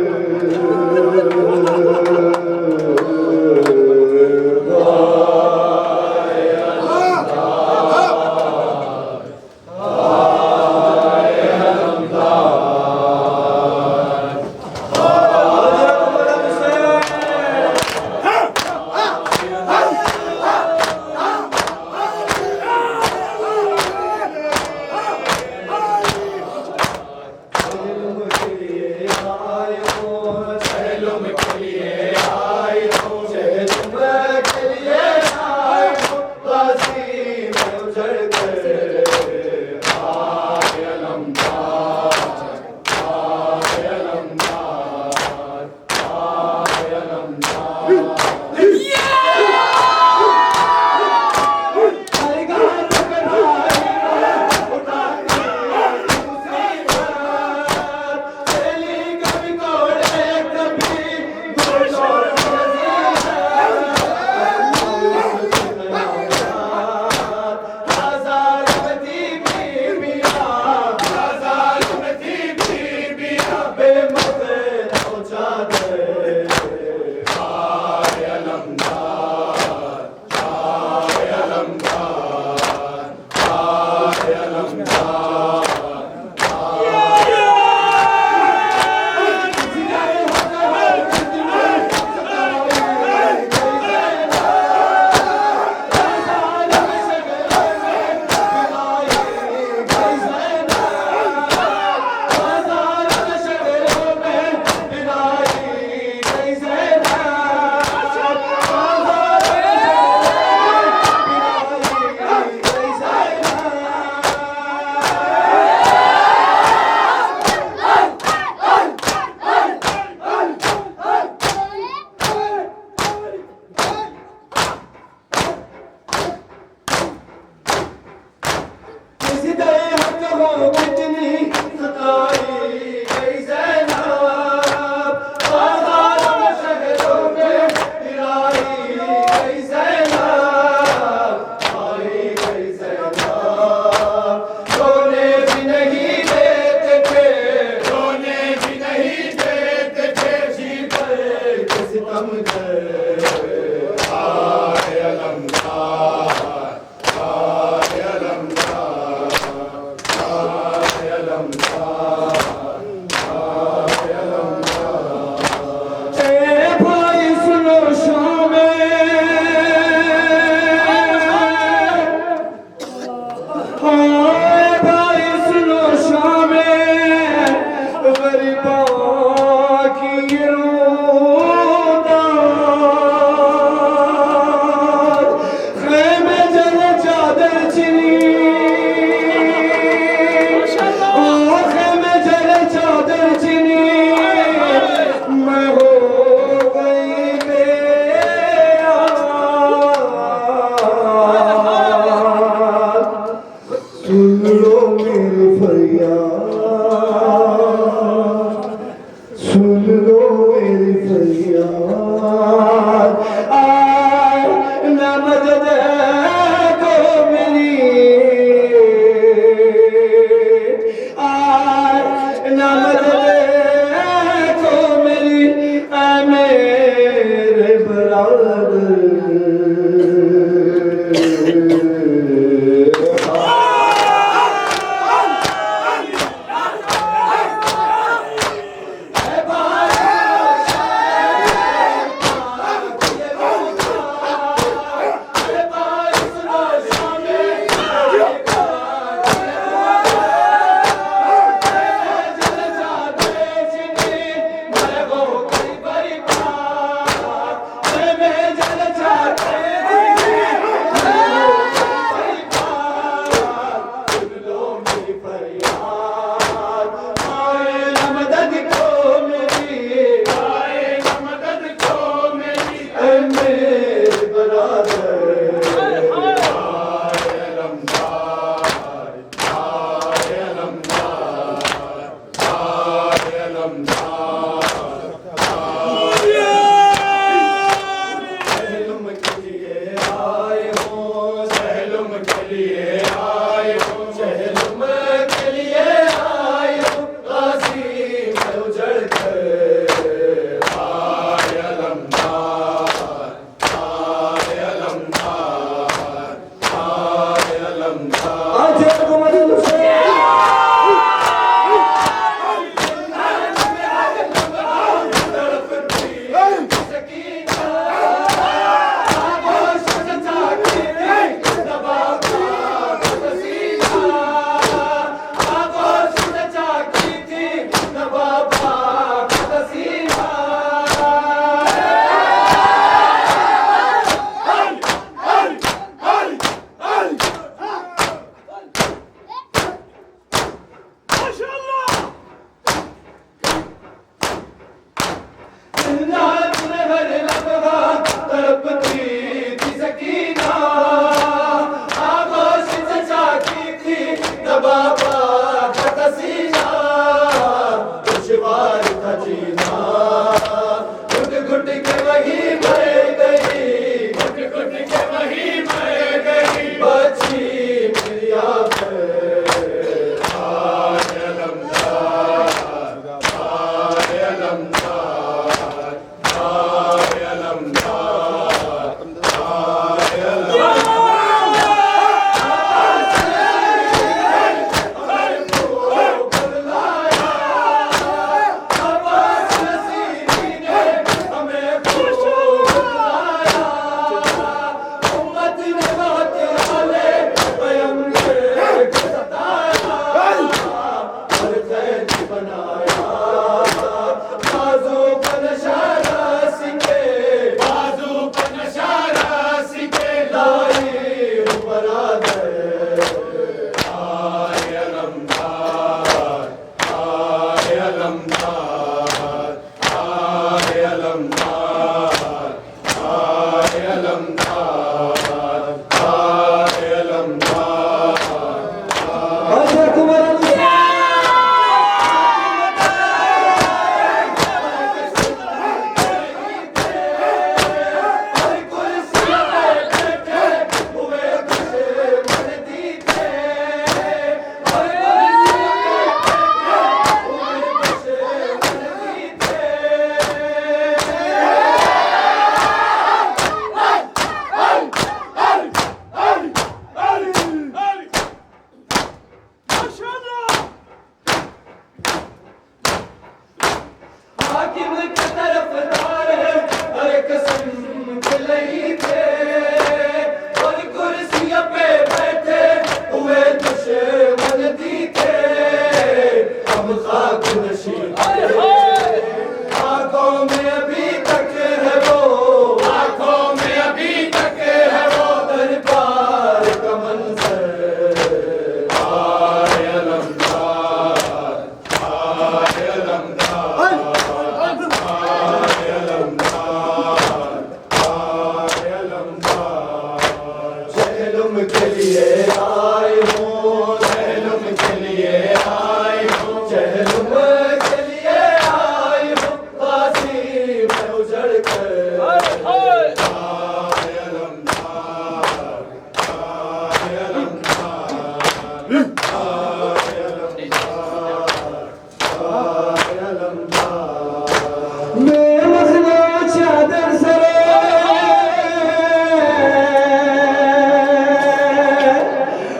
बेमखलो चादर सरे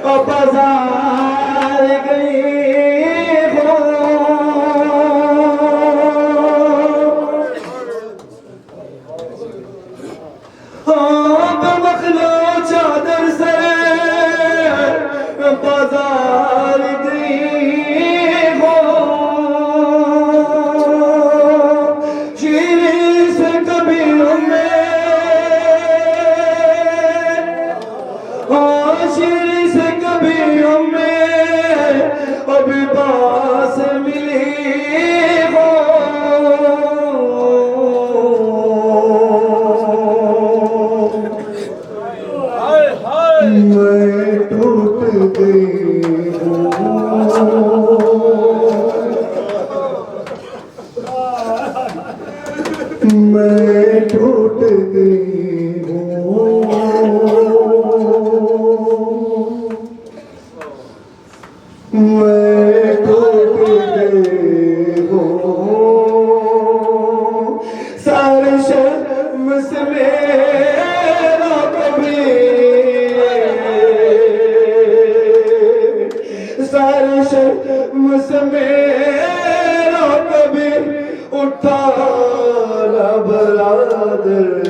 और बाजार गई हो बेमखलो चादर सरे बाजार गई हो शीरी से कभी शीरी से कभी अभी पास मिली हो मैं टूट गई हूँ मैं टूट गई हूँ मैं टूट गई हूँ सारे शर्म से मेरा कभी सारे शर्म से मेरा कभी उठा ना बरादर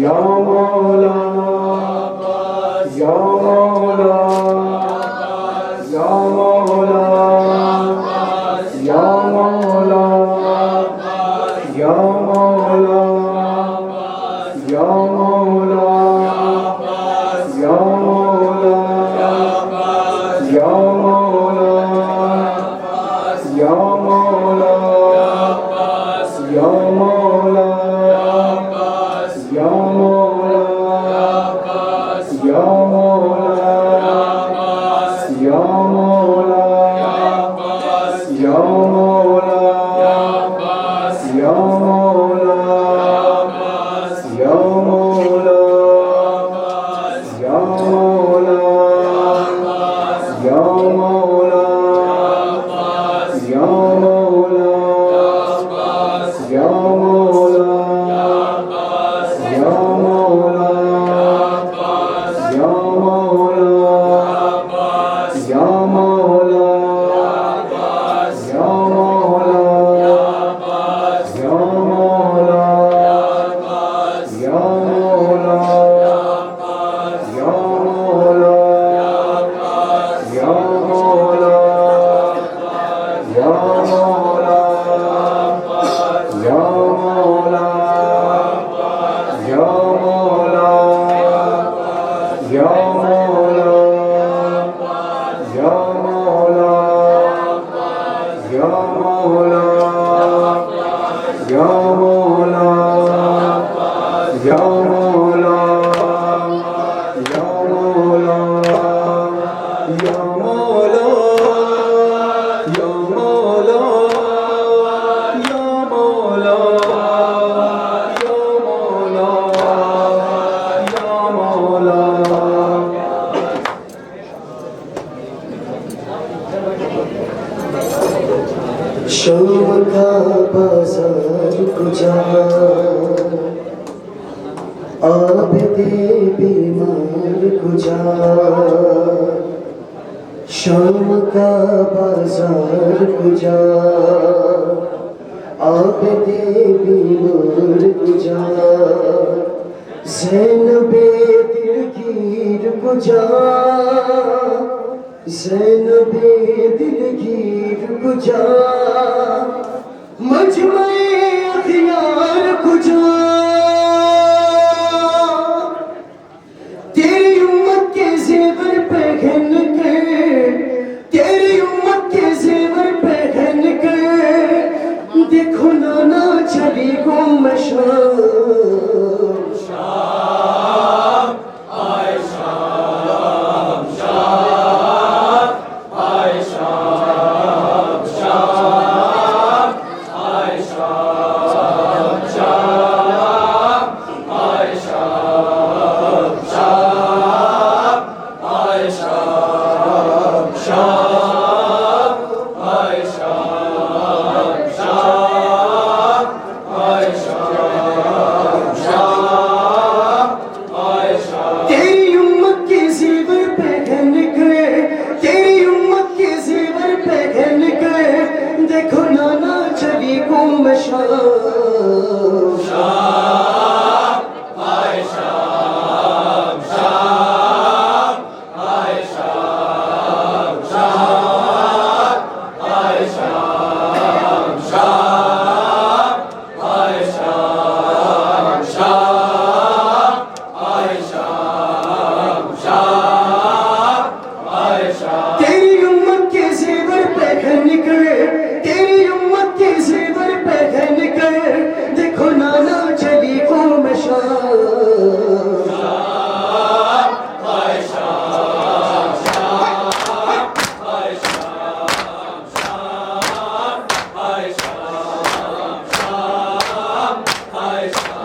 Ya या मौला या मौला या मौला या मौला या मौला या मौला या मौला शाम का बाजार गुजा आबदे बीमार गुजा शाम का बाजार गुजा आबदे बीमार गुजा ज़ैनबे दिलगीर गुजा ज़ैनबे दिलगीर गुजा मजमे अखियार गुजा तेरी उम्मत के ज़ेवर पहन के तेरी उम्मत के ज़ेवर पहन के देखो नाना चली गुम तेरी उम्मत के ज़ेवर पहन के तेरी उम्मत के ज़ेवर पहन के देखो नाना चली गुम तेरी उम्मत के ज़ेवर पहन के तेरी उम्मत के ज़ेवर पहन के देखो नाना चली गुम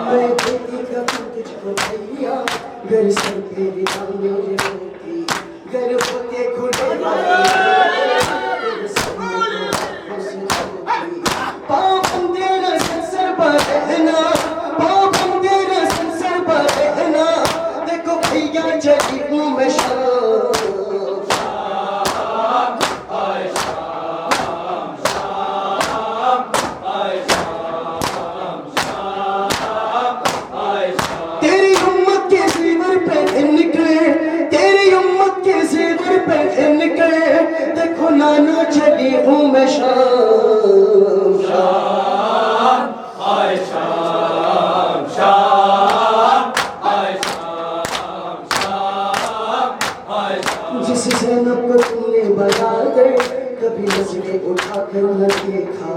मैं बेटी का तुझको भैया घर से तेरी मेरी होती घर होते खुले पापम तेरा संसर बहना पापम तेरा संसर बहना देखो भैया चली हूँ मैं तेरी उम्मत के ज़ेवर पहन के तेरी उम्मत के ज़ेवर पहन के देखो नाना चली हूँ मैं जिस ज़ैनब को तुमने बना दे कभी नजरें उठा कर न देखा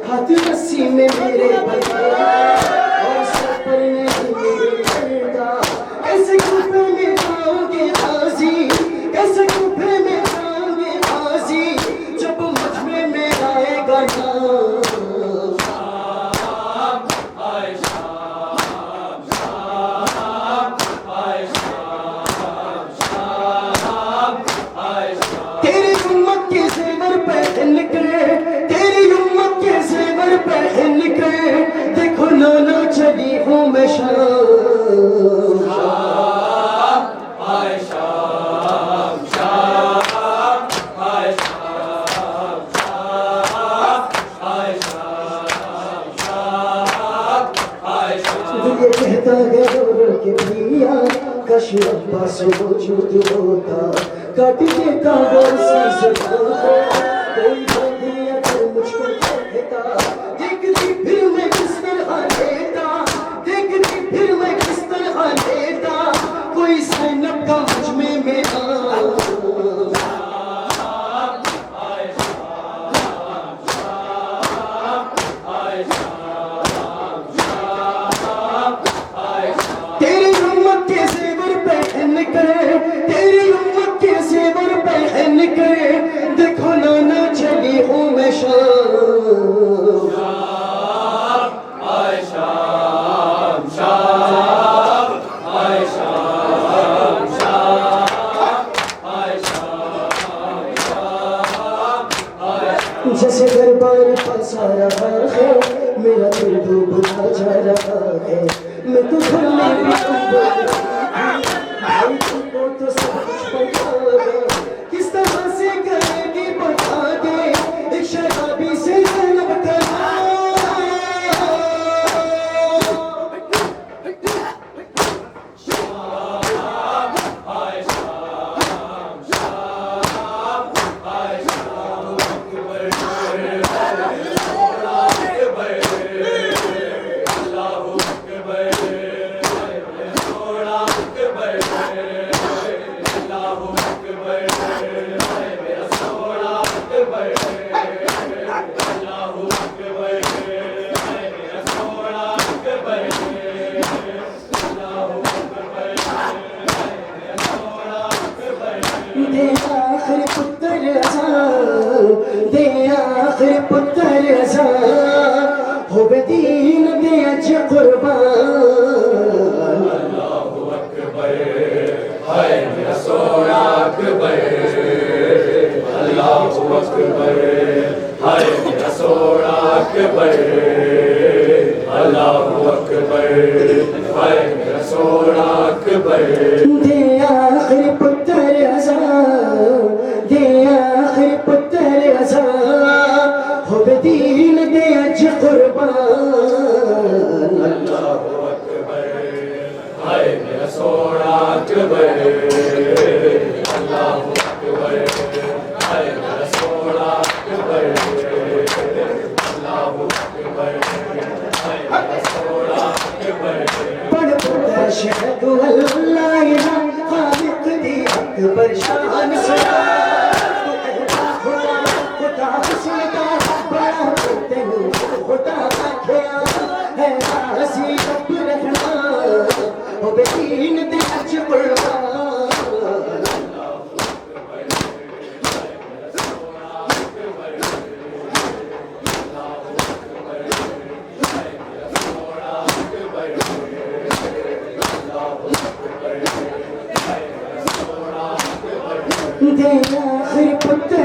हाथ रस्सी में मेरे बजा और सर पर नहीं मेरे पर्दा कैसे कुफे में जाओगे हाजी कैसे कुफे में जाओगे हाजी जब मुझमें में आएगा नाम तेरी उम्मत के ज़ेवर पहन के तेरी उम्मत के ज़ेवर पहन के देखो नाना चली हूँ मैं ये कहता है रो के भैया कश अब्बास मौजूद होता काट देता वो शीश कोई बंदी अगर मुझको कहता देखती फिर मैं किस तरह लेता देखती फिर मैं किस तरह लेता कोई ज़ैनब का मुझ में मेरा करे, तेरी उम्मत के ज़ेवर पहन करे, देखो नाना चली हूँ मैं शाम। आए शाम शाम, आए शाम शाम, आए शाम शाम, आए जैसे दरबार फंसा रहा है, मेरा दिल डूबता जा रहा है, मैं तो घर में भी भाई तुमको तो सब कुछ पता है, किस तरह से करेगी बता दे, एक शराबी से जन्म करा। दे आखिर पुत्र दे आखिर पुत्र हो बेदीन दे अज कुर्बान। अल्लाहु अकबर, हाय मेरा सोना अकबर, अल्लाहु अकबर, हाय मेरा सोना अकबर, अल्लाहु अकबर, हाय मेरा सोना अकबर। दे आखिर पुत्र दे आखिर पुत्र हो बेदीन दे अज कुर्बान। अल्लाहु अकबर, हाय मेरा सोना अकबर, अल्लाहु अकबर, हाय मेरा सोना अकबर, अल्लाहु अकबर, हाय मेरा सोना अकबर। पढ़ पुत्र शहदु अल्लाह इलाहा खालिक दी अकबर शान सदा, खुदा खुदा हुस्न बड़ा तेनू खुदा आख्या है, राज़ी रब रखना हो बेदीन दे अज कुर्बान। दे आखिर पुत्र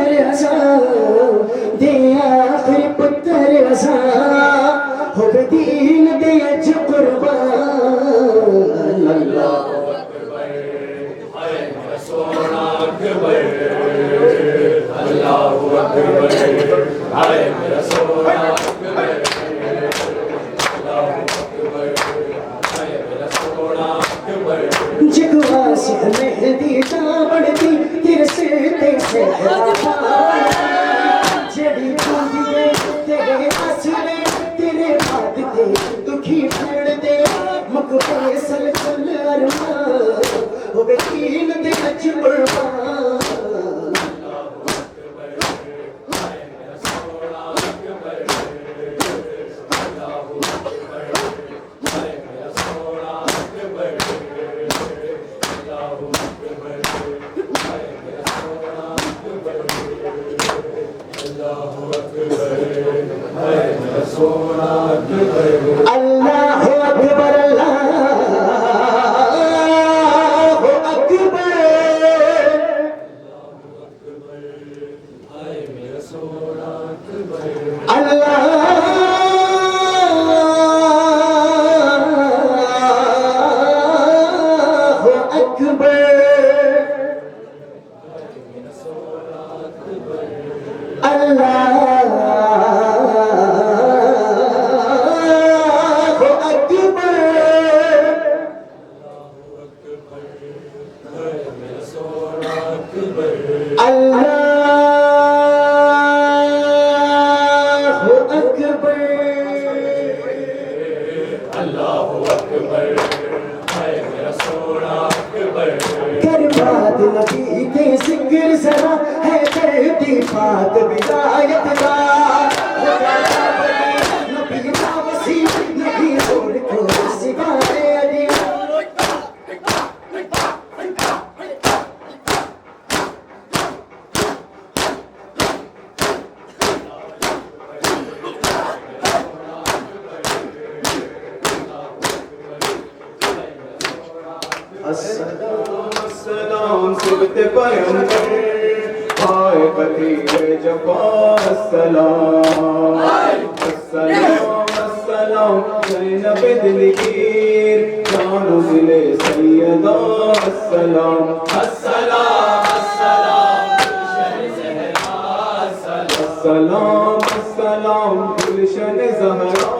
दे आखिर पुत्र हो बेदीन दे अज कुर्बान। अल्लाहु अकबर, हाय मेरा सोना अकबर, अल्लाहु अकबर, हाय मेरा सोना अकबर, अल्लाहु अकबर, हाय मेरा सोना अकबर। जगवा से मेहंदी बढ़ती तेरे से तेरे जड़ी बूंदी तेरे आसरे तेरे हाथ दे दुखी फेड़ दे मकबे सल चल अरमान हो बेदीन दे अज कुर्बान। अल्लाहु अकबर अल्लाहु अकबर, अल्लाहु अकबर, अल्लाहु अकबर, अल्लाहु अकबर, हाय मेरा सोना अकबर। करबाद नबी के जिक्र जरा है धरती पाक विलायत का, नबी का वसी नबी और को सिवाए अली। अस्सलाम अस्सलाम सिबते पैगंबर आए कतीरे जफा अस्सलाम अस्सलाम अस्सलाम ज़ैनब दिलगीर जानो दिले सैयदा अस्सलाम अस्सलाम अस्सलाम गुलशन ज़हरा अस्सलाम अस्सलाम गुलशन ज़हरा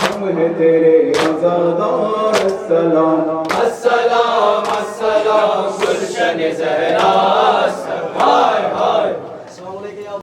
हम हैं तेरे आज़ादार अस्सलाम अस्सलाम अस्सलाम गुलशन ज़हरा